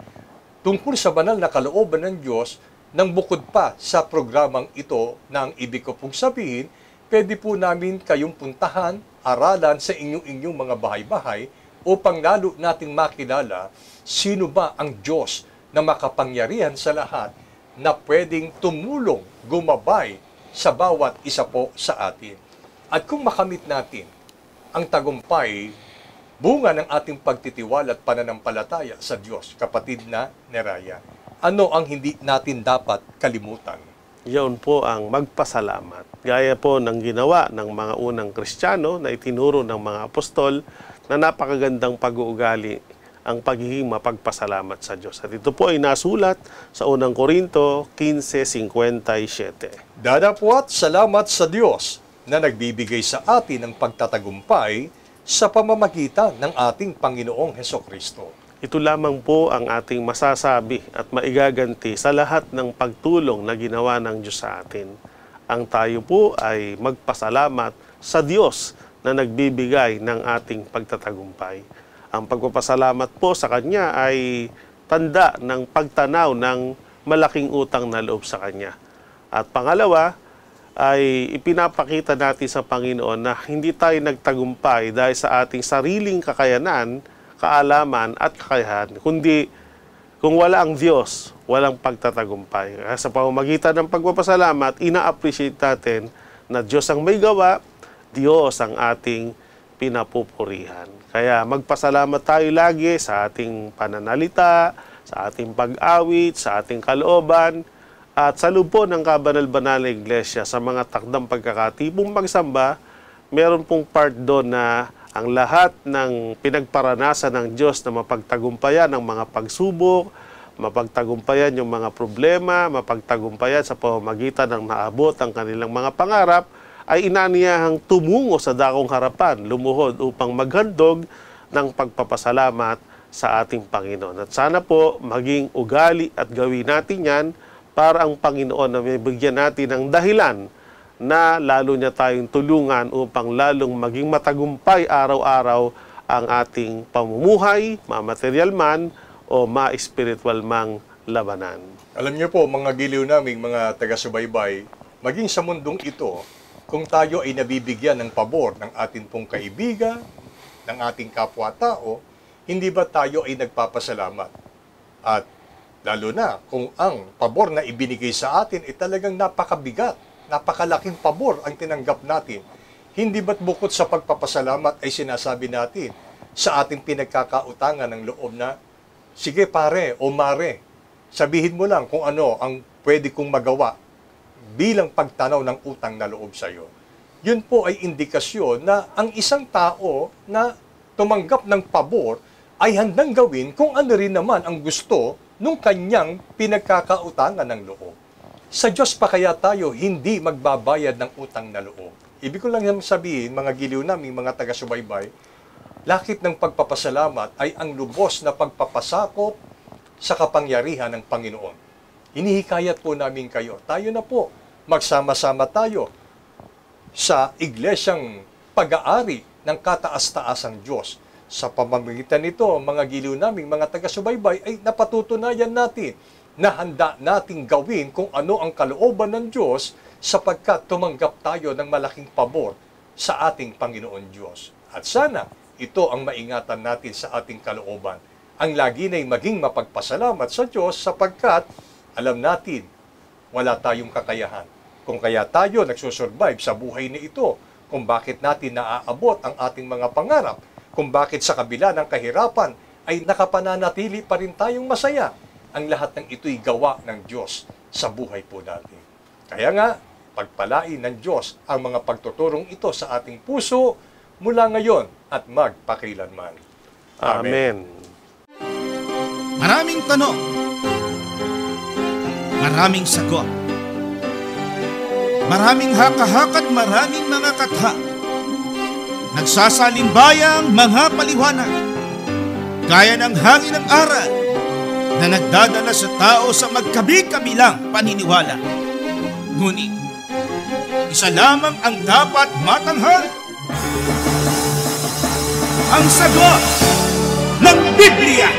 tungkol sa banal na kalooban ng Diyos nang bukod pa sa programang ito na ang ibig ko pong sabihin, pwede po namin kayong puntahan, aralan sa inyong mga bahay-bahay upang lalo nating makilala sino ba ang Diyos na makapangyarihan sa lahat na pwedeng tumulong, gumabay sa bawat isa po sa atin. At kung makamit natin ang tagumpay, bunga ng ating pagtitiwala at pananampalataya sa Diyos, kapatid na Neraya, ano ang hindi natin dapat kalimutan? Yun po ang magpasalamat. Gaya po ng ginawa ng mga unang Kristiyano na itinuro ng mga apostol na napakagandang pag-uugali ang pagiging mapagpasalamat sa Diyos. At ito po ay nasulat sa unang Korinto 15:57. Dadapwat salamat sa Diyos na nagbibigay sa atin ng pagtatagumpay sa pamamagitan ng ating Panginoong Hesukristo. Ito lamang po ang ating masasabi at maigaganti sa lahat ng pagtulong na ginawa ng Diyos sa atin. Ang tayo po ay magpasalamat sa Diyos na nagbibigay ng ating pagtatagumpay. Ang pagpapasalamat po sa Kanya ay tanda ng pagtanaw ng malaking utang na loob sa Kanya. At pangalawa, ay ipinapakita natin sa Panginoon na hindi tayo nagtagumpay dahil sa ating sariling kakayanan, kaalaman at kakayahan, kundi kung wala ang Diyos, walang pagtatagumpay. Kaya sa pamamagitan ng pagpapasalamat, ina-appreciate natin na Diyos ang may gawa, Diyos ang ating pinapupurihan. Kaya magpasalamat tayo lagi sa ating pananalita, sa ating pag-awit, sa ating kalooban, at sa loob po ng kabanal-banal na iglesia, sa mga takdang pagkakatipong pagsamba, meron pong part doon na ang lahat ng pinagparanasan ng Diyos na mapagtagumpayan ang mga pagsubok, mapagtagumpayan yung mga problema, mapagtagumpayan sa pamamagitan ng naabot ang kanilang mga pangarap, ay inaniyahang tumungo sa dakong harapan, lumuhod upang maghandog ng pagpapasalamat sa ating Panginoon. At sana po maging ugali at gawin natin yan para ang Panginoon na may bigyan natin ng dahilan na lalo niya tayong tulungan upang lalong maging matagumpay araw-araw ang ating pamumuhay, ma-material man o ma-spiritual mang labanan. Alam niyo po, mga giliw naming mga taga-subaybay, maging sa mundong ito, kung tayo ay nabibigyan ng pabor ng ating pong kaibigan, ng ating kapwa-tao, hindi ba tayo ay nagpapasalamat? At lalo na kung ang pabor na ibinigay sa atin ay talagang napakabigat, napakalaking pabor ang tinanggap natin, hindi ba't bukod sa pagpapasalamat ay sinasabi natin sa ating pinagkakautangan ng loob na, sige pare o mare, sabihin mo lang kung ano ang pwede kong magawa bilang pagtanaw ng utang na loob sa iyo. Yun po ay indikasyon na ang isang tao na tumanggap ng pabor ay handang gawin kung ano rin naman ang gusto nung kanyang pinagkakautangan ng loob. Sa Diyos pa kaya tayo hindi magbabayad ng utang na loob? Ibig ko lang sabihin, mga giliw namin, mga taga-subaybay, lakit ng pagpapasalamat ay ang lubos na pagpapasakop sa kapangyarihan ng Panginoon. Hinihikayat po namin kayo. Tayo na po, magsama-sama tayo sa iglesyang pag-aari ng kataas-taasang Diyos. Sa pamamagitan nito, mga giliw naming, mga taga-subaybay, ay napatutunayan natin na handa nating gawin kung ano ang kalooban ng Diyos sapagkat tumanggap tayo ng malaking pabor sa ating Panginoon Diyos. At sana, ito ang maingatan natin sa ating kalooban. Ang lagi na'y maging mapagpasalamat sa Diyos sapagkat alam natin, wala tayong kakayahan. Kung kaya tayo nagsusurvive sa buhay na ito, kung bakit natin naaabot ang ating mga pangarap, kung bakit sa kabila ng kahirapan ay nakapananatili pa rin tayong masaya, ang lahat ng ito'y gawa ng Diyos sa buhay po natin. Kaya nga, pagpalain ng Diyos ang mga pagtuturong ito sa ating puso mula ngayon at magpakilanman. Amen. Maraming tanong, maraming sagot, maraming haka-hakat, maraming mga katha, nagsasalimbbayang mga paliwanag, gaya ng hangin ng aral na nagdadala sa tao sa magkabi-kabilang paniniwala. Ngunit, isa lamang ang dapat matanghal, ang sagot ng Biblia.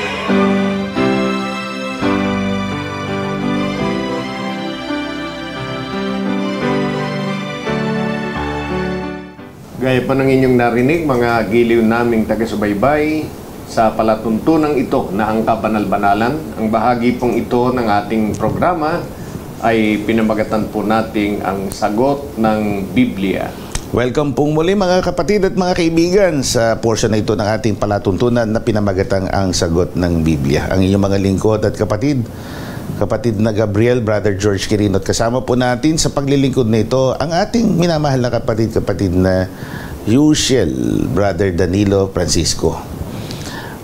Gaya pa ng inyong narinig, mga giliw naming taga-subaybay, sa palatuntunan ito na ang kabanal-banalan, ang bahagi pong ito ng ating programa ay pinamagatan po nating ang sagot ng Biblia. Welcome pong muli mga kapatid at mga kaibigan sa portion na ito ng ating palatuntunan na pinamagatang ang sagot ng Biblia. Ang inyong mga lingkod at kapatid na Gabriel, Brother George Quirino, at kasama po natin sa paglilingkod na ito ang ating minamahal na kapatid na usual Brother Danilo Francisco.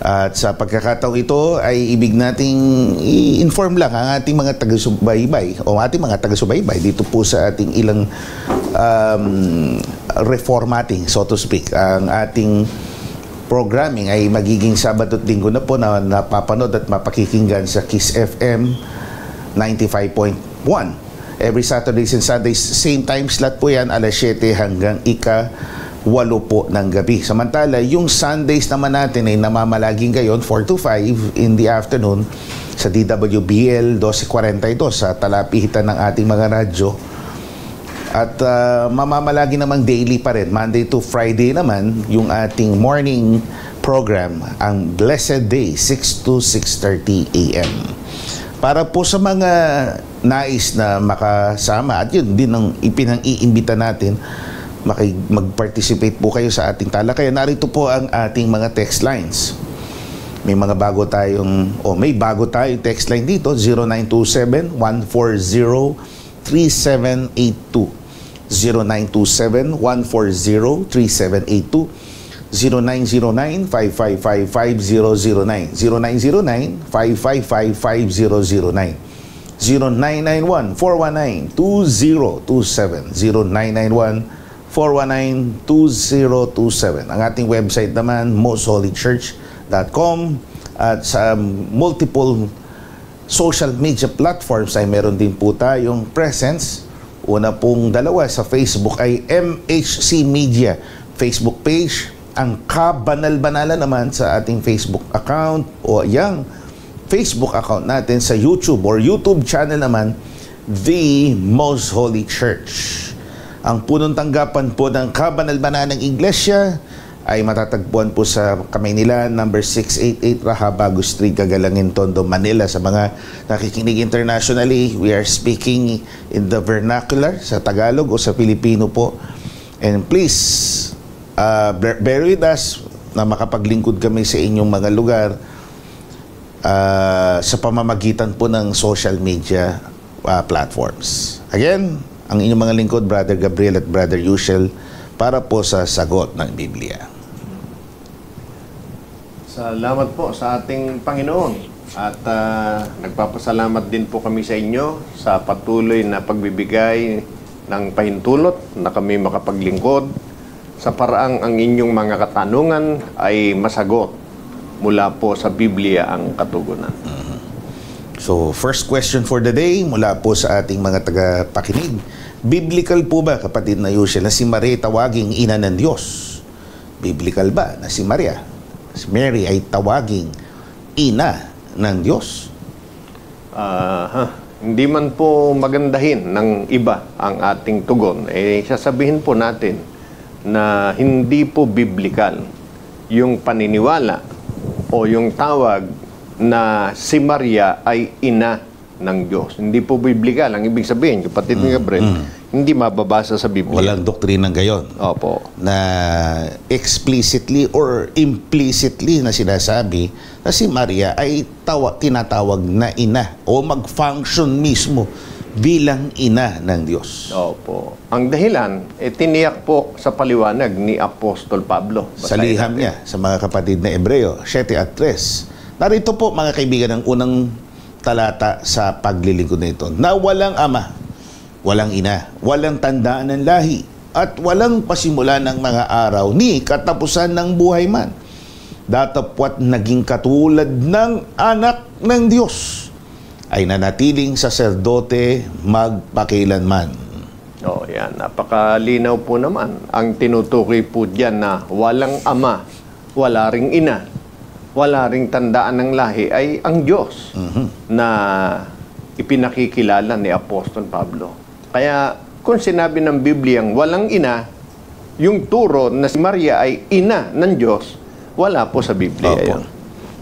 At sa pagkakataong ito ay ibig nating i-inform lang ang ating mga taga-subaybay o ating mga taga-subaybay dito po sa ating ilang reformating, so to speak. Ang ating programming ay magiging Sabado at Linggo na po na napapanood at mapakikinggan sa Kiss FM 95.1. Every Saturdays and Sundays, same time slot po yan, alas 7 hanggang 8 po ng gabi. Samantala, yung Sundays naman natin ay namamalaging gayon 4 to 5 in the afternoon sa DWBL 1242 sa talapihitan ng ating mga radyo. At mamamalagi namang daily pa rin, Monday to Friday naman, yung ating morning program, ang Blessed Day, 6 to 6:30 a.m. Para po sa mga nais na makasama, at yun din ang ipinang-iimbita natin, mag-participate po kayo sa ating talakayan. Narito po ang ating mga text lines. May bago tayong text line dito, 0927-140-3782. 0927-140-3782, 0909-555-5009, 0909-555-5009, 0991-419-2027, 419-2027. Ang ating website naman, mostholychurch.com, at sa multiple social media platforms ay meron din po tayong presence. Una pong dalawa sa Facebook ay MHC Media Facebook page. Ang Kabanal-Banalan naman sa ating Facebook account o yung Facebook account natin sa YouTube or YouTube channel naman, The Most Holy Church. Ang punong tanggapan po ng Kabanal-Banalang Iglesia ay matatagpuan po sa Kamaynilan, number 688 Rahabago Street, Cagalangin, Tondo, Manila. Sa mga nakikinig internationally, we are speaking in the vernacular, sa Tagalog o sa Filipino po. And please, bear with us na makapaglingkod kami sa inyong mga lugar sa pamamagitan po ng social media platforms. Again, ang inyong mga lingkod, Brother Gabriel at Brother Yushel, para po sa sagot ng Biblia. Salamat po sa ating Panginoon. At nagpapasalamat din po kami sa inyo sa patuloy na pagbibigay ng pahintulot na kami makapaglingkod sa paraang ang inyong mga katanungan ay masagot mula po sa Biblia ang katugunan. So, first question for the day mula po sa ating mga tagapakinig. Biblical po ba, kapatid na Yushel, na si Maria tawaging ina ng Diyos? Biblical ba na si Maria, si Mary ay tawaging ina ng Diyos? Hindi man po magandahin ng iba ang ating tugon, sasabihin po natin na hindi po biblical yung paniniwala o yung tawag na si Maria ay ina ng Diyos. Hindi po biblical. Ang ibig sabihin, kapatid ni Gabriel, hindi mababasa sa Biblia. Walang doktrina gayon. Opo. Na explicitly or implicitly na sinasabi na si Maria ay tinatawag na ina o mag-function mismo bilang ina ng Diyos. Opo. Ang dahilan, tiniyak po sa paliwanag ni Apostol Pablo. Sa liham niya sa mga kapatid na Ebreo, 7:3. Narito po, mga kaibigan, ang unang talata sa paglilingkod na ito, na walang ama, walang ina, walang tandaan ng lahi, at walang pasimula ng mga araw ni katapusan ng buhay man, datapwat naging katulad ng anak ng Diyos, ay nanatiling saserdote magpakailanman. Yan. Napakalinaw po naman. Ang tinutukoy po dyan na walang ama, wala ring ina, wala ring tandaan ng lahi ay ang Diyos na ipinakikilala ni Apostol Pablo. Kaya kung sinabi ng Bibliang walang ina, yung turo na si Maria ay ina ng Diyos, wala po sa Biblia yan.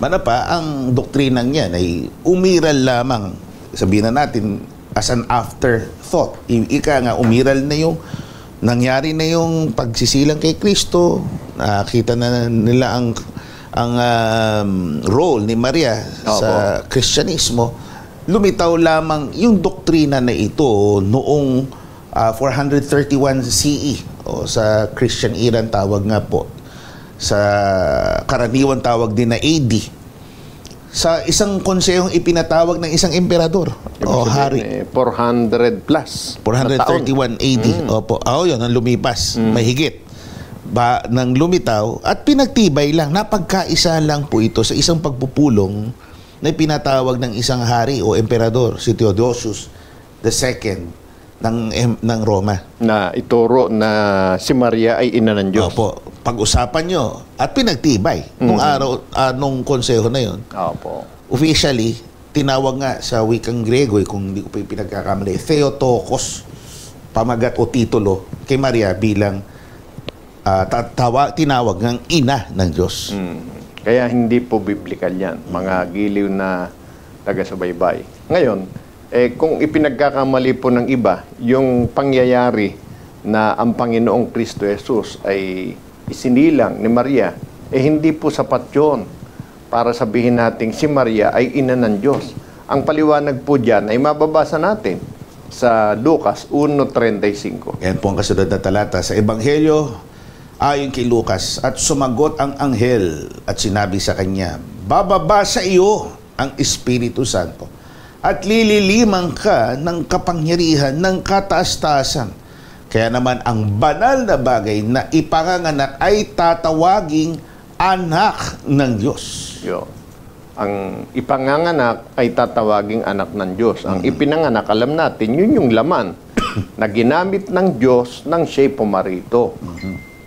Manapa, ang doktrinang yan ay umiral lamang, sabihin na natin, as an afterthought. Ika nga, umiral na yung nangyari na yung pagsisilang kay Kristo, nakita na nila ang role ni Maria sa Kristyanismo. Lumitaw lamang yung doktrina na ito noong 431 CE o sa Christian era tawag nga po. Sa karaniwan tawag din na AD. Sa isang konsehong ipinatawag ng isang emperador o hari. 400 plus. 431 AD. Opo. Yun, ang lumipas. Mahigit. Nang lumitaw at pinagtibay lang, napagkaisa lang po ito sa isang pagpupulong na pinatawag ng isang hari o emperador, si Theodosius II ng Roma. Na ituro na si Maria ay ina ng Diyos. Opo. Pag-usapan nyo at pinagtibay nung araw, nung konseho na yon. Opo. Officially, tinawag nga sa wikang Grego, kung hindi ko pa pinagkakamali, Theotokos, pamagat o titulo kay Maria bilang tinawag ng ina ng Diyos. Kaya hindi po biblical yan, mga giliw na taga-subaybay. Ngayon, kung ipinagkakamali po ng iba, yung pangyayari na ang Panginoong Kristo Jesus ay isinilang ni Maria, hindi po sapat yun para sabihin natin si Maria ay ina ng Diyos. Ang paliwanag po dyan ay mababasa natin sa Lucas 1:35. Yan po ang kasunod na talata sa Ebanghelyo ayon kay Lucas. At sumagot ang anghel at sinabi sa kanya, bababa sa iyo ang Espiritu Santo at lililimang ka ng kapangyarihan ng kataas-taasan. Kaya naman ang banal na bagay na ipanganganak ay tatawaging anak ng Diyos. Yo. Ang ipanganganak ay tatawaging anak ng Diyos. Ang ipinanganak, alam natin, yun yung laman na ginamit ng Diyos nang siya'y pumarito.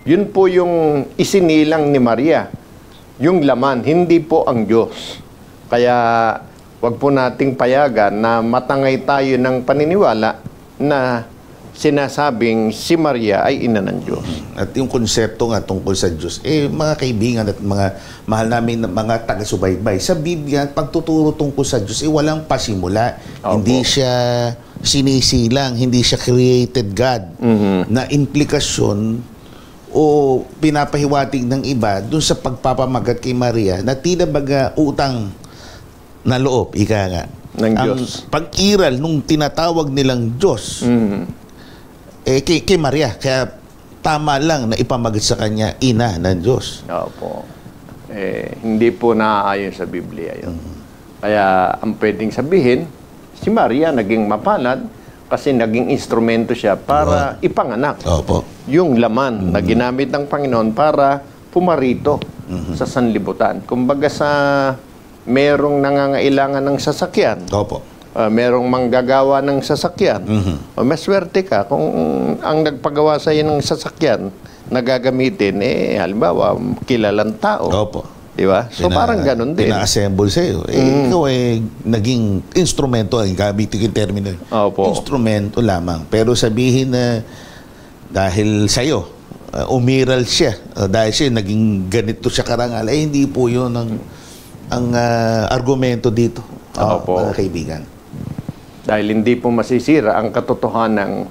Yun po yung isinilang ni Maria. Yung laman, hindi po ang Diyos. Kaya wag po nating payagan na matangay tayo ng paniniwala na sinasabing si Maria ay ina ng Diyos. At yung konsepto nga tungkol sa Diyos, mga kaibigan at mga mahal namin na mga taga-subaybay, sa Biblia, pagtuturo tungkol sa Diyos, walang pasimula. Opo. Hindi siya sinisilang, hindi siya created God na implikasyon o pinapahiwatig ng iba dun sa pagpapamagat kay Maria na tila baga utang na loob, ika nga. Ng Ang Diyos. pag-iral nung tinatawag nilang Diyos, kay Maria, kaya tama lang na ipamagat sa kanya ina ng Diyos. Opo. Hindi po naaayon sa Biblia yun. Kaya ang pwedeng sabihin, si Maria naging mapalad kasi naging instrumento siya para ipanganak Opo. yung laman na ginamit ng Panginoon para pumarito sa sanlibutan. Kumbaga sa merong nangangailangan ng sasakyan, Opo. merong manggagawa ng sasakyan, maswerte ka kung ang nagpagawa sa iyo ng sasakyan na gagamitin, halimbawa, kilalang tao. Opo. Di ba? So parang ganun din. Pina-assemble sa'yo. Ikaw naging instrumento, gamit yung termino. Opo. Instrumento lamang. Pero sabihin na dahil sa'yo, umiral siya, dahil siya naging ganito siya karangal, hindi po yun ang argumento dito, Opo. mga kaibigan. Dahil hindi po masisira ang katotohanan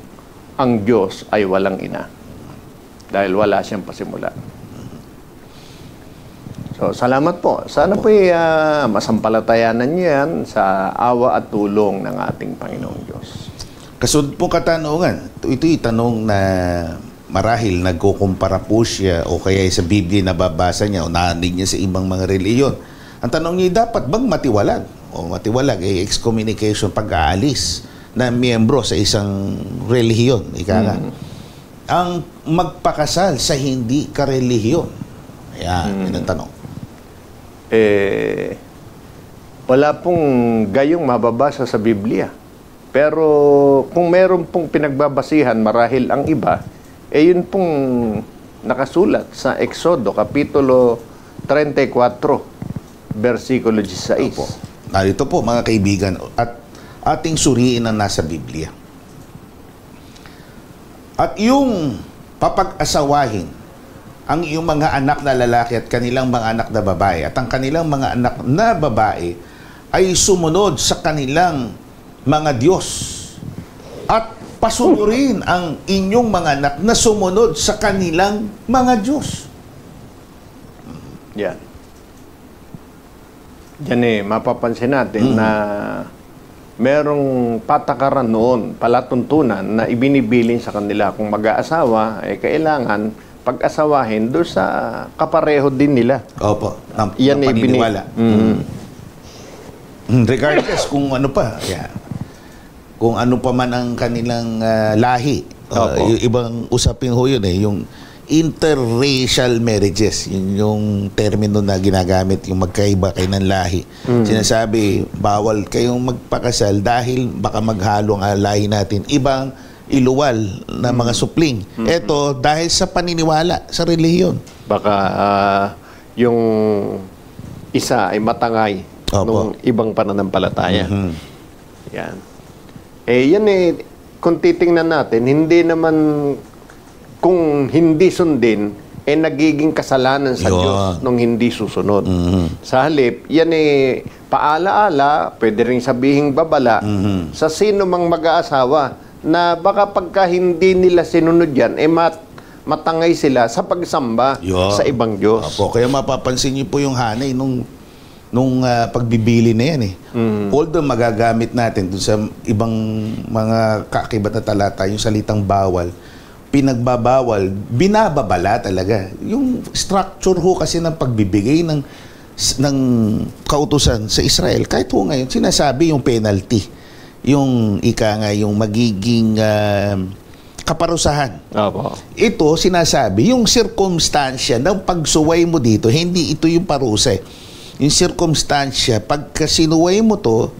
ang Diyos ay walang ina. Dahil wala siyang pasimula. So, salamat po. Sana po masampalatayanan niyo yan sa awa at tulong ng ating Panginoong Diyos. Kasunod po katanungan, ito'y tanong na marahil nagkukumpara po siya o kaya sa Biblia nababasa niya o narinig niya sa ibang mga reliyon. Ang tanong niya, dapat bang matiwalag? O matiwalag, excommunication, pag-aalis na miyembro sa isang relihiyon. Ika nga. Ang magpakasal sa hindi karelihiyon. Ayan, yun ang tanong. Wala pong gayong mababasa sa Biblia. Pero kung meron pong pinagbabasihan marahil ang iba, yun pong nakasulat sa Exodo, Kapitulo 34, versikulo 16. Opo. Narito po mga kaibigan, at ating suriin ang nasa Biblia. At yung papag-asawahin ang iyong mga anak na lalaki at kanilang mga anak na babae, at ang kanilang mga anak na babae ay sumunod sa kanilang mga Diyos, at pasunurin ang inyong mga anak na sumunod sa kanilang mga Diyos. Yan. Yan mapapansin natin na merong patakaran noon, palatuntunan na ibinibilin sa kanila. Kung mag-aasawa, kailangan pag-asawahin doon sa kapareho din nila. Opo. Yan ay paniniwala. Regardless kung ano pa. Yeah. Kung ano pa man ang kanilang lahi. Yung ibang usapin ho yun yung interracial marriages. Yun yung termino na ginagamit, yung magkaiba kayo ng lahi. Sinasabi, bawal kayong magpakasal dahil baka maghalo ang lahi natin. Ibang iluwal na mga supling. Ito, dahil sa paniniwala, sa relihiyon. Baka yung isa ay matangay ng ibang pananampalataya. Yan. Yan kung titingnan natin, hindi naman kung hindi sundin, nagiging kasalanan sa Diyos nung hindi susunod. Sa halip, yan paala-ala, pwede rin sabihing babala, sa sino mang mag-aasawa, na baka pagka hindi nila sinunod yan, matangay sila sa pagsamba sa ibang Diyos. Opo, kaya mapapansin niyo po yung hanay nung pagbibili na yan Although magagamit natin dun sa ibang mga kaakibat na talata, yung salitang bawal, pinagbabawal, binababala talaga. Yung structure ho kasi ng pagbibigay ng kautusan sa Israel, kahit ho ngayon, sinasabi yung penalty. Yung yung magiging kaparusahan. Opo. Ito, sinasabi, yung circumstansya ng pagsuway mo dito, hindi ito yung parusa. Yung circumstansya, pagka sinuway mo to,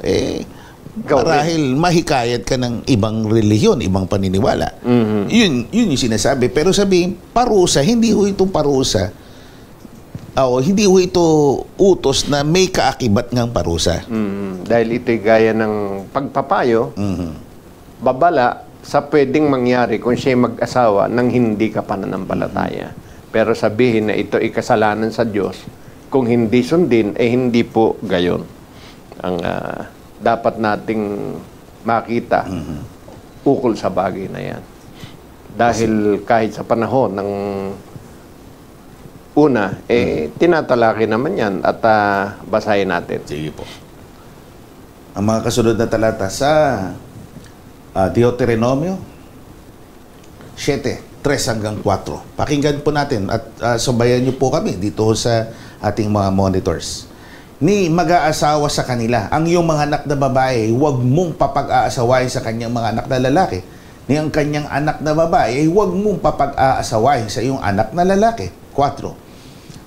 marahil mahikayat ka ng ibang relihiyon, ibang paniniwala. Yun yung sinasabi. Pero sabihin, parusa, hindi ho itong parusa. Hindi ho ito utos na may kaakibat ngang parusa. Dahil ito'y gaya ng pagpapayo, babala sa pwedeng mangyari kung siya'y mag-asawa nang hindi ka pananampalataya. Pero sabihin na ito ay kasalanan sa Diyos, kung hindi sundin, hindi po gayon. Ang dapat nating makita ukol sa bagay na yan. Dahil kahit sa panahon ng una, tinatalaki naman yan at basahin natin. Sige po. Ang mga kasunod na talata sa Deuteronomio 7:3-4. Pakinggan po natin at sabayan niyo po kami dito sa ating mga monitors. Ni mag-aasawa sa kanila, ang iyong mga anak na babae, huwag mong papag-aasawahin sa kanyang mga anak na lalaki. Ni ang kanyang anak na babae, huwag mong papag-aasawahin sa iyong anak na lalaki. 4.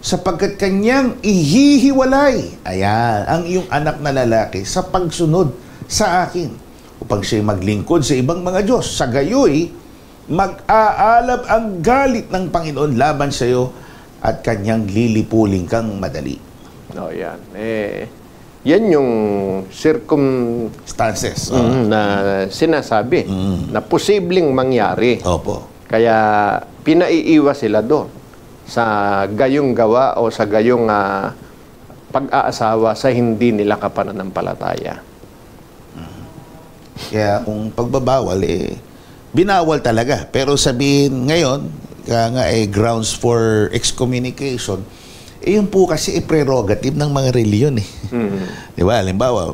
Sapagkat kanyang ihihiwalay, ang iyong anak na lalaki sa pagsunod sa akin, upang siya'y maglingkod sa ibang mga Diyos. Sa gayoy, mag-aalab ang galit ng Panginoon laban sa iyo at kanyang lilipuling kang madali. Yan. Yan yung Stances. na sinasabi na posibleng mangyari. Opo. Kaya pinaiiwas sila doon sa gayong gawa o sa gayong pag-aasawa sa hindi nila kapananampalataya. Kaya kung pagbabawal, binawal talaga. Pero sabihin ngayon, grounds for excommunication, yun po kasi prerogative ng mga reliyon. Di ba? Halimbawa,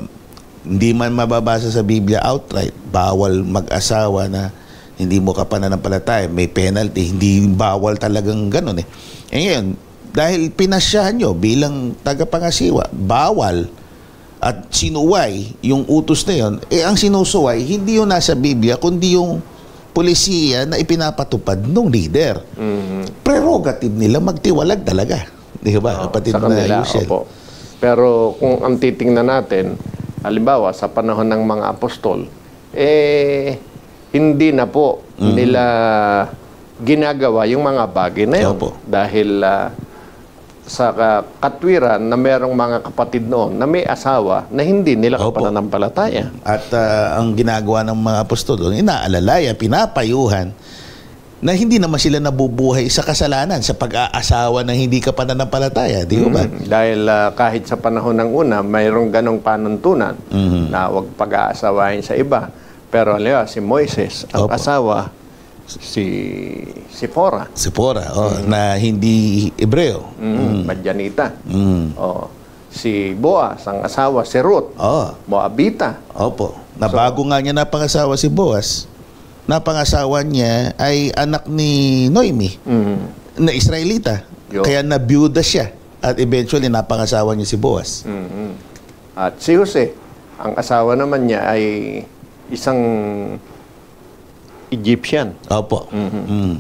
hindi man mababasa sa Biblia outright, bawal mag-asawa na hindi mo kapananampalataya, may penalty, hindi bawal talagang ganun. Ngayon, dahil pinasyahan nyo bilang tagapangasiwa, bawal at sinuway yung utos na yun, ang sinusuway, hindi yung nasa Biblia, kundi yung polisiya na ipinapatupad ng leader. Prerogative nila magtiwalag talaga. Di ba? Kapatid sa kanila, opo. Pero kung ang titingnan natin, halimbawa, sa panahon ng mga apostol, hindi na po nila ginagawa yung mga bagay na yun. Opo. Dahil sa katwiran na merong mga kapatid noon na may asawa na hindi nila kapananampalataya. At ang ginagawa ng mga apostol, inaalalaya, pinapayuhan na hindi naman sila nabubuhay sa kasalanan sa pag-aasawa ng hindi kapananampalataya. Di ba? Dahil kahit sa panahon ng una, mayroong ganong panuntunan na huwag pag-aasawahin sa iba. Pero si Moises, ang asawa, si Pora. Si Pora, na hindi Hebreo. Madyanita. Si Boaz, ang asawa, si Ruth. Moabita. Opo. Bago nga niya napangasawa si Boaz, napangasawa niya ay anak ni Noemi, na Israelita. Kaya nabiyuda siya. At eventually, napangasawa niya si Boaz. At si Jose, ang asawa naman niya ay isang Egyptian. Opo.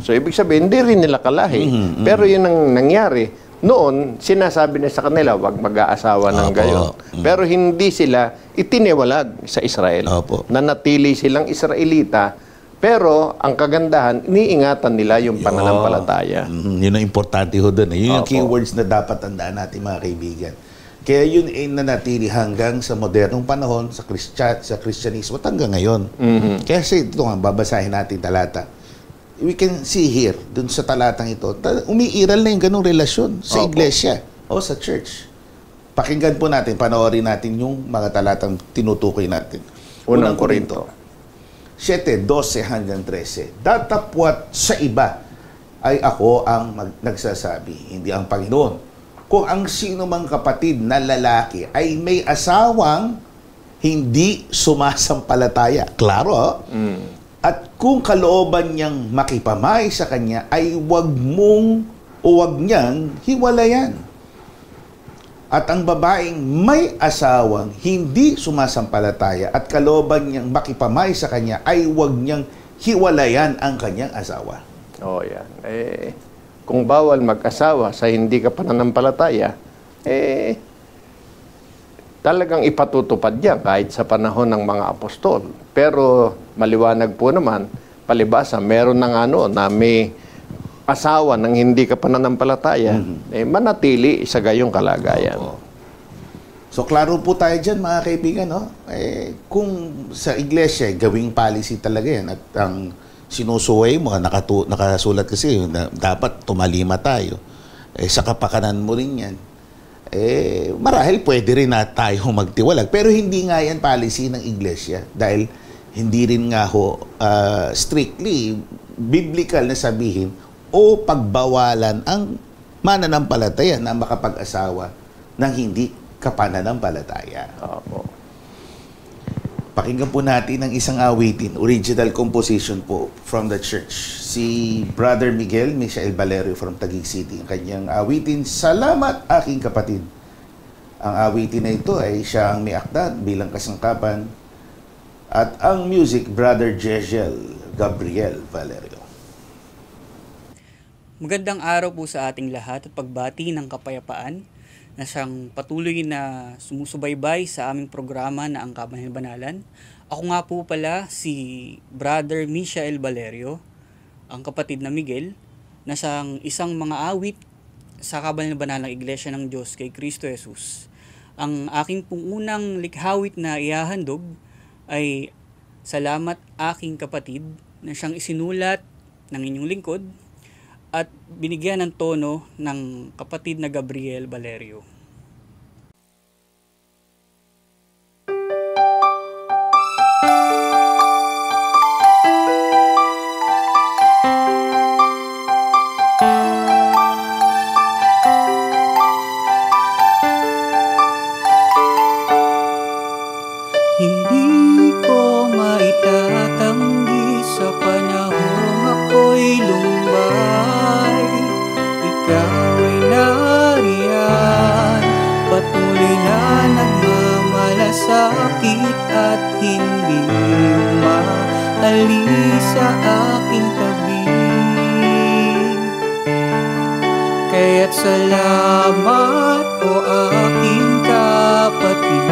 So, ibig sabihin, hindi rin nila kalahi. Pero yun ang nangyari. Noon, sinasabi na sa kanila, wag mag-aasawa ng gayon. Pero hindi sila itiniwalag sa Israel. Nanatili silang Israelita. Pero, ang kagandahan, iniingatan nila yung pananampalataya. Yun ang importante ho doon. Yun yung keywords na dapat tandaan natin, mga kaibigan. Kaya yun ay nanatili hanggang sa modernong panahon, sa Kristyanismo, at hanggang ngayon. Kaya ito nga, babasahin natin talata. We can see here, dun sa talatang ito, umiiral na yung ganong relasyon sa iglesia o sa church. Pakinggan po natin, panoorin natin yung mga talatang tinutukoy natin. Unang Korinto 7:12-13. Datapwat sa iba ay ako ang nagsasabi, hindi ang Panginoon. Kung ang sino mang kapatid na lalaki ay may asawang hindi sumasampalataya. Klaro, At kung kalooban niyang makipamay sa kanya, ay huwag niyang hiwalayan. At ang babaeng may asawang hindi sumasampalataya at kalooban niyang makipamay sa kanya, ay huwag niyang hiwalayan ang kanyang asawa. Oh, yan. Kung bawal mag-asawa sa hindi ka pananampalataya, talagang ipatutupad yan kahit sa panahon ng mga apostol. Pero maliwanag po naman, palibasa, meron ng na may asawa ng hindi ka pananampalataya, manatili sa gayong kalagayan. Opo. So, klaro po tayo dyan, mga kaibigan, no? Kung sa iglesia, gawing policy talaga yan. At ang sinusuway mo, nakasulat kasi, na dapat tumalima tayo. Sa kapakanan mo rin yan. Marahil pwede rin na tayo magtiwalag. Pero hindi nga yan policy ng iglesia. Dahil hindi rin nga strictly biblical na sabihin o pagbawalan ang mananampalataya na makapag-asawa ng hindi kapananampalataya. Opo. Pakinggan po natin ang isang awitin, original composition po from the church. Si Brother Miguel Michael Valerio from Taguig City. Ang kanyang awitin, Salamat Aking Kapatid. Ang awitin na ito ay siya ang may akda bilang kasangkapan. At ang music, Brother Jezel Gabriel Valerio. Magandang araw po sa ating lahat at pagbati ng kapayapaan na siyang patuloy na sumusubaybay sa aming programa na ang Kabanal-Banalan. Ako nga po pala si Brother Michael Valerio, ang kapatid na Miguel, na siyang isang mga awit sa Kabanal-Banalang Iglesia ng Diyos kay Kristo Jesus. Ang aking pong unang likhawit na ihahandog ay Salamat Aking Kapatid, na siyang isinulat ng inyong lingkod at binigyan ng tono ng kapatid na Gabriel Valerio. Hindi ko maitatanggi sa panahong ako'y lumbay. Ikaw ay nariyan, patuloy na nagmamalasakit at hindi umaalis sa aking tabi. Kaya't salamat o aking kapatid.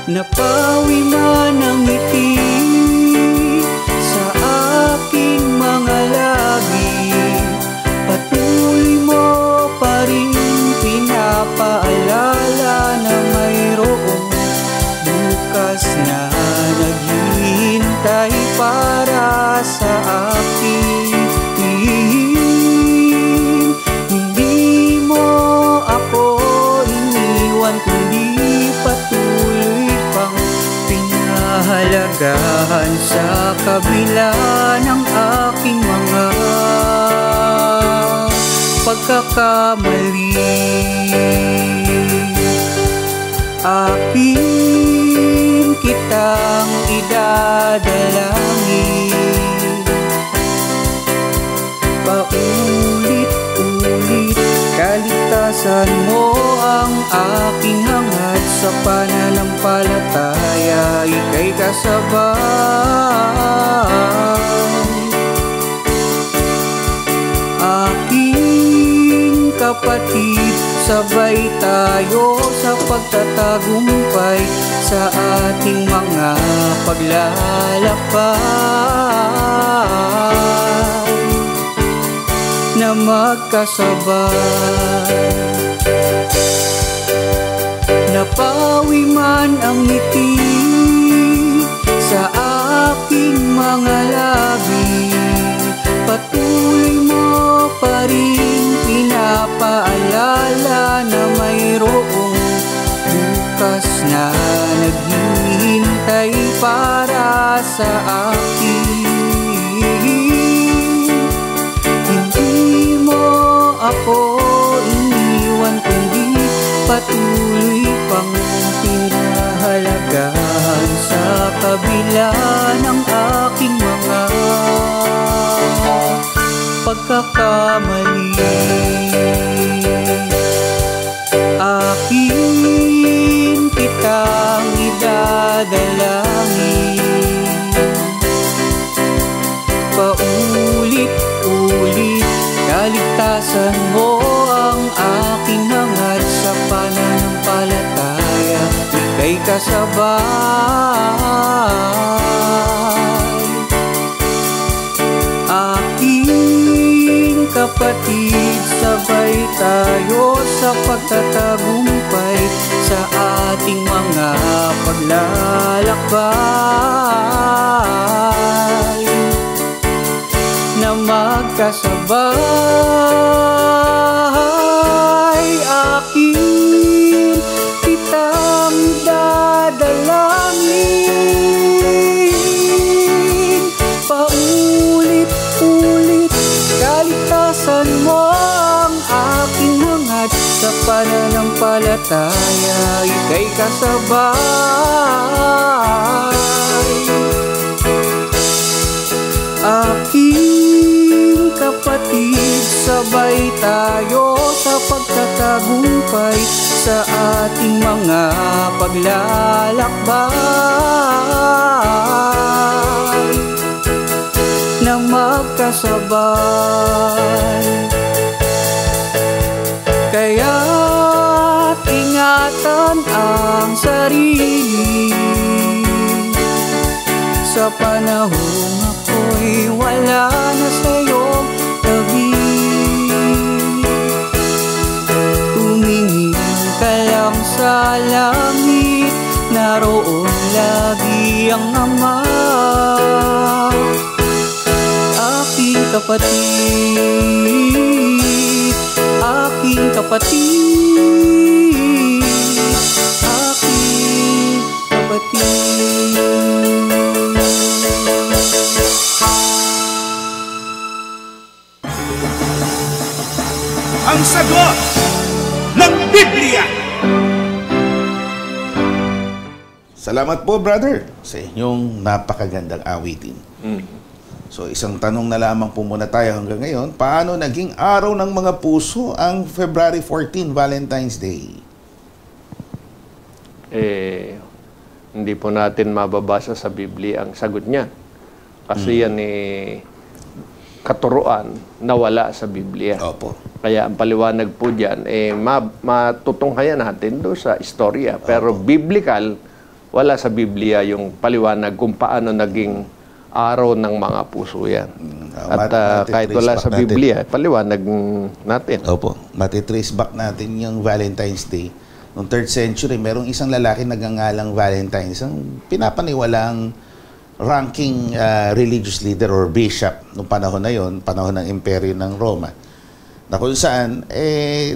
Napawi man ang ngiti sa aking mga labi, patuloy mo pa rin pinapaalala na mayroong bukas na naghihintay para sa akin. Hindi mo ako iniwan, kundi patuloy pang pinahalagahan sa kabila ng aking mga pagkakamali. Akin kitang idadalangin, paulit-ulit kaligtasan mo ang aking hangad, sa pananampalataya ika'y kasabay. Aking kapatid, sabay tayo sa pagtatagumpay sa ating mga paglalakbay na magkasabay. Napawi man ang ngiti sa aking mga labi, patuloy mo pa rin pinapaalala na mayroong bukas na naghihintay para sa akin. Hindi mo ako iniwan, kundi patuloy pang pinahalagahan sa kabila ng aking mga pagkakamali. Akin kitang Kaligtasan mo ang aking hangad sa pananampalataya, ika'y kasabay. Aking kapatid, sabay tayo sa pagtatagumpay sa ating mga paglalakbay, na magkasabay. Aking kitang dadalangin, paulit-ulit, kaligtasan mo ang aking hangad sa pananampalataya, ika'y kasabay. Aking kapatid, sabay tayo sa pagtatagumpay sa ating mga paglalakbay, na magkasabay. Kaya't ingatan ang sarili sa panahong ako'y wala na sa'yong tabi. Tumingin ka lang sa langit, naroon lagi ang Ama. Aking kapatid, aking kapatid, aking kapatid. Ang sagot ng Biblia. Salamat po, brother, sa inyong napakagandang awitin. So, isang tanong na lamang po muna tayo hanggang ngayon. Paano naging araw ng mga puso ang February 14, Valentine's Day? Hindi po natin mababasa sa Biblia ang sagot niya. Kasi yan katuruan na wala sa Biblia. Opo. Kaya ang paliwanag po dyan, matutunghayan natin doon sa istorya. Pero biblical, wala sa Biblia yung paliwanag kung paano naging araw ng mga puso yan. At kahit wala sa Biblia, paliwanag natin. Opo. Matitrace back natin yung Valentine's Day. Noong 3rd century, merong isang lalaki nagngangalang Valentine's. Ang pinapaniwalang ranking religious leader or bishop noong panahon na yon, panahon ng imperyo ng Roma. Na kung saan,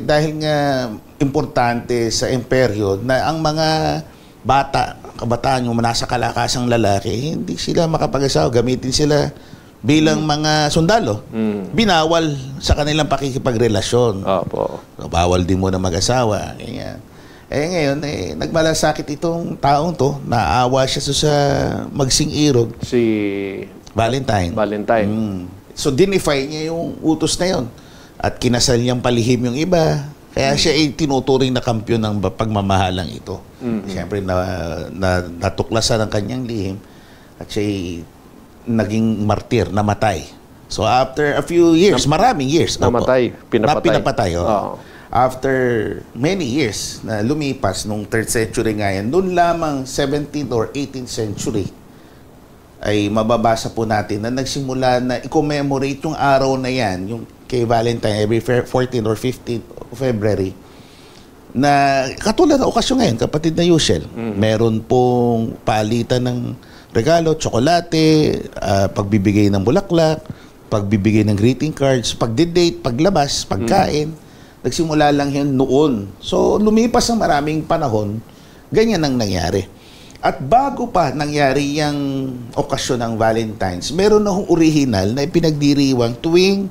dahil nga importante sa imperyo na ang mga kabataan yung nasa kalakasang lalaki, hindi sila makapag-asawa, gamitin sila bilang mga sundalo. Binawal sa kanilang pakikipagrelasyon. Opo. So, bawal din mo na mag-asawa. Ngayon, nagmalasakit itong taong to, naawa siya sa magsing-irog. Si Valentine. So, dinify niya yung utos na yon. At kinasal niyang palihim yung iba. Kaya siya ay tinuturing na kampiyon ng pagmamahalang ito. Siyempre, natuklasan ang kanyang lihim. At siya ay naging martir, namatay. So, after a few years, maraming years. Namatay, pinapatay. After many years na lumipas, nung 3rd century nga yan, noon lamang 17th or 18th century, ay mababasa po natin na nagsimula na i-commemorate yung araw na yan, yung kay Valentine, every 14 or 15 February, na katulad na okasyon ngayon, kapatid na Yushel, meron pong palitan ng regalo, tsokolate, pagbibigay ng bulaklak, pagbibigay ng greeting cards, pagdi-date, paglabas, pagkain. Nagsimula lang yan noon. So, lumipas ang maraming panahon, ganyan ang nangyari. At bago pa nangyari yung okasyon ng Valentine's, meron na hong original na ipinagdiriwang tuwing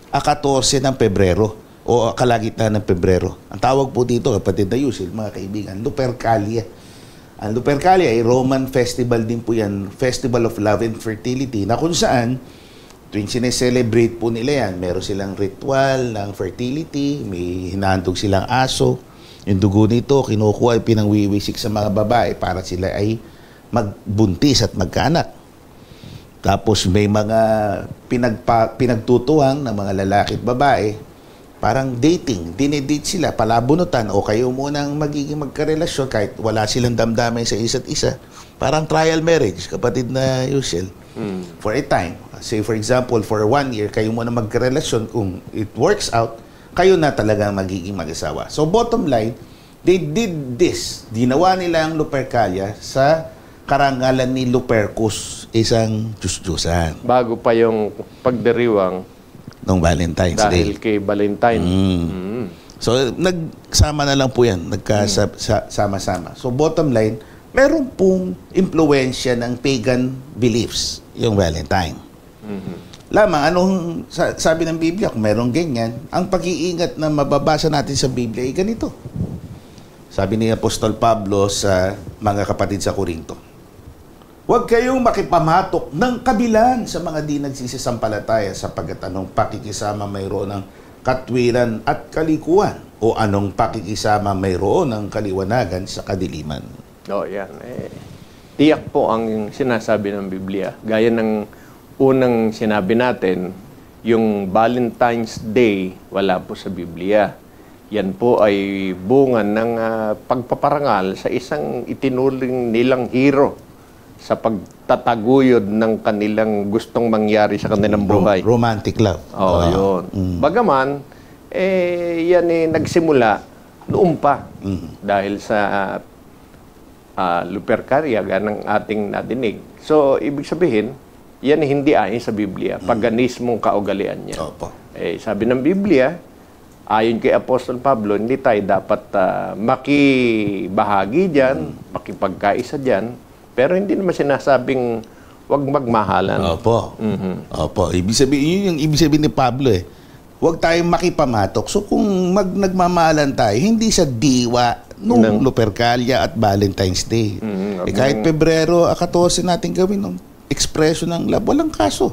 14 ng Pebrero o kalagitnaan ng Pebrero. Ang tawag po dito, kapatid na Yusil, mga kaibigan, Lupercalia. Ang Lupercalia ay Roman festival din po yan, Festival of Love and Fertility, na kung saan tuwing sineselebrate po nila yan, meron silang ritual ng fertility, may hinahandog silang aso, yung dugo nito, kinukuha, pinangwiwisik sa mga babae para sila ay magbuntis at magkaanak. Tapos may mga pinagtutuwang na mga lalaki at babae parang dating, dinedate sila, palabunutan, o kayo munang magiging magkarelasyon kahit wala silang damdamin sa isa't isa. Parang trial marriage, kapatid na Yushel. For a time. Say for example, for 1 year, kayo muna magkarelasyon. Kung it works out, kayo na talagang magiging mag-asawa. So bottom line, they did this. Ginawa nila ang Lupercalia sa karangalan ni Lupercus, isang Diyos-Diyosan. Bago pa yung pagdiriwang Noong Valentine's Day. dahil kay Valentine. So, nagsama na lang po yan. Nagkasama-sama. So, bottom line, meron pong impluensya ng pagan beliefs, yung Valentine. Lamang, anong sabi ng Biblia, kung merong ganyan, ang pag-iingat na mababasa natin sa Biblia ay ganito. Sabi ni Apostol Pablo sa mga kapatid sa Corinto, huwag kayong makipamatok ng kabilan sa mga di nagsisisampalataya sapagkat anong pakikisama mayroon ng katwiran at kalikuan o anong pakikisama mayroon ng kaliwanagan sa kadiliman. Yan. Tiyak po ang sinasabi ng Biblia. Gaya ng unang sinabi natin, yung Valentine's Day, wala po sa Biblia. Yan po ay bunga ng pagpaparangal sa isang itinuring nilang hero sa pagtataguyod ng kanilang gustong mangyari sa kanilang buhay. Romantic love. Yun. Bagaman, yan nagsimula noon pa dahil sa Lupercalia, ganang ating nadinig. So, ibig sabihin, yan hindi ayon sa Biblia. Paganismong kaugalian niya. Sabi ng Biblia, ayon kay Apostol Pablo, hindi tayo dapat makibahagi dyan, makipagkaisa dyan, pero hindi naman sinasabing huwag magmahalan. Opo. Ibig sabihin, yun yung ibig sabihin ni Pablo eh. Huwag tayong makipamatok. So kung nagmamahalan tayo, hindi sa diwa nung Lupercalia at Valentine's Day. Kahit Pebrero 14 natin gawin ng expression ng love, walang kaso.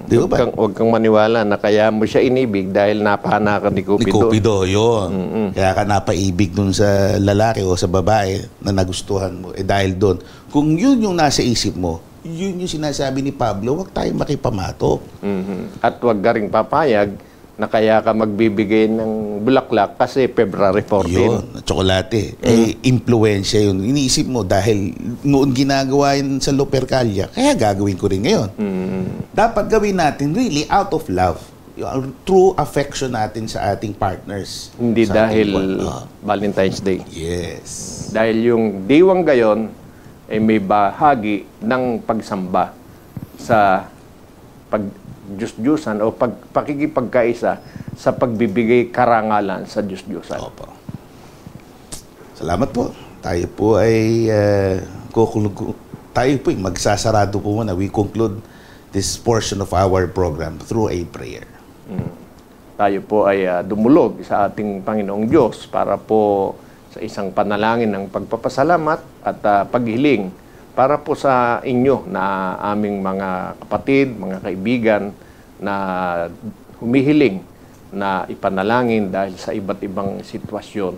Di ba? Huwag kang maniwala na kaya mo siya inibig dahil napahanakan ni Cupido. Ni Cupido, yun. Kaya ka napaibig dun sa lalaki o sa babae na nagustuhan mo. Dahil doon, kung yun yung nasa isip mo, yun yung sinasabi ni Pablo, huwag tayong makipamatok. At huwag ka rin papayag na kaya ka magbibigay ng bulaklak kasi February 14. Yun, tsokolate. Impluensya yun. Iniisip mo dahil noon ginagawa yun sa Lupercalia, kaya gagawin ko rin ngayon. Dapat gawin natin really out of love. Yung true affection natin sa ating partners. Hindi sa dahil Valentine's Day. Yes. Dahil yung diwang gayon ay may bahagi ng pagsamba sa Diyos-Diyosan o pakikipagkaisa sa pagbibigay karangalan sa Diyos-Diyosan. Opo. Salamat po. Tayo po ay magsasarado po muna. We conclude this portion of our program through a prayer. Tayo po ay dumulog sa ating Panginoong Diyos para po sa isang panalangin ng pagpapasalamat at paghiling para po sa inyo na aming mga kapatid, mga kaibigan na humihiling na ipanalangin dahil sa iba't ibang sitwasyon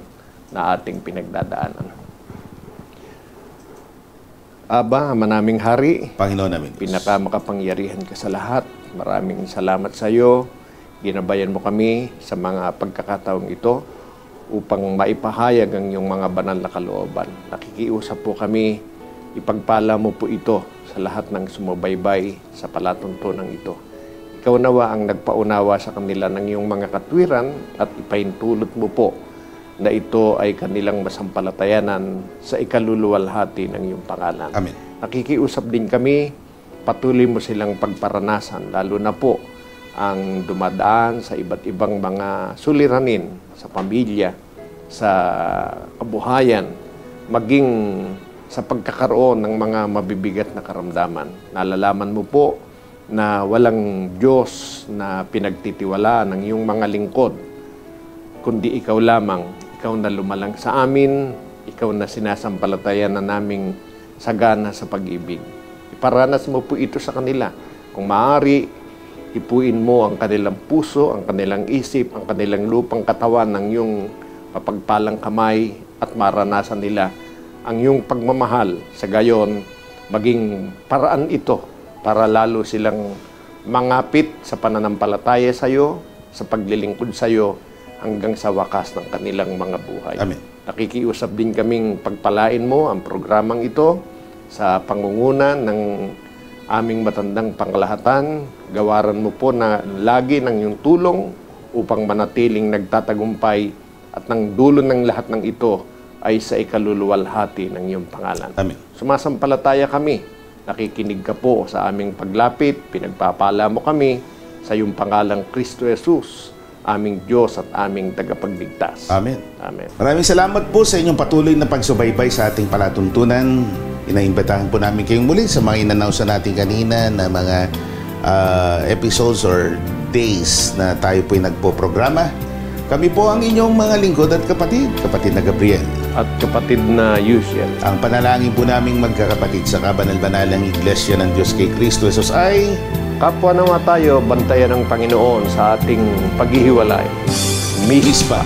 na ating pinagdadaanan. Aba, manaming hari, Panginoon namin, pinakamakapangyarihan ka sa lahat. Maraming salamat sa iyo. Ginabayan mo kami sa mga pagkakataong ito upang maipahayag ang iyong mga banal na kalooban. Nakikiusap po kami, ipagpala mo po ito sa lahat ng sumubaybay sa palatuntunan ito. Ikaw nawa ang nagpaunawa sa kanila ng iyong mga katwiran at ipahintulot mo po na ito ay kanilang masampalatayanan sa ikaluluwalhati ng iyong pangalan. Amen. Nakikiusap din kami, patuloy mo silang pagparanasan, lalo na po ang dumadaan sa iba't ibang mga suliranin sa pamilya, sa kabuhayan, maging sa pagkakaroon ng mga mabibigat na karamdaman. Nalalaman mo po na walang Diyos na pinagtitiwalaan ng iyong mga lingkod, kundi ikaw lamang, ikaw na lumalang sa amin, ikaw na sinasampalatayan na naming sagana sa pag-ibig. Iparanas mo po ito sa kanila. Kung maaari, ipuin mo ang kanilang puso, ang kanilang isip, ang kanilang lupang katawan ng iyong mapagpalang kamay at maranasan nila ang iyong pagmamahal. Sa gayon, maging paraan ito para lalo silang mangapit sa pananampalataya sa iyo sa paglilingkod sa iyo hanggang sa wakas ng kanilang mga buhay. Amen. Nakikiusap din kaming pagpalain mo ang programang ito sa pangunguna ng aming matandang pangalahatan. Gawaran mo po na lagi ng iyong tulong upang manatiling nagtatagumpay at ng dulo ng lahat ng ito ay sa ikaluluwalhati ng iyong pangalan. Amen. Sumasampalataya kami. Nakikinig ka po sa aming paglapit. Pinagpapala mo kami sa iyong pangalang Kristo Jesus, aming Diyos at aming tagapagligtas. Amen. Amen. Maraming salamat po sa inyong patuloy na pagsubaybay sa ating palatuntunan. Inaimbitahan po namin kayong muli sa mga in-announce natin kanina na mga episodes or days na tayo po'y nagpo-programa. Kami po ang inyong mga lingkod at kapatid na Gabriel. At kapatid na Yusiel. Ang panalangin po naming magkakapatid sa kabanal-banalang Iglesia ng Diyos kay Kristo Jesus ay Kapwa naman tayo, bantayan ng Panginoon sa ating paghihiwalay. Mihis pa.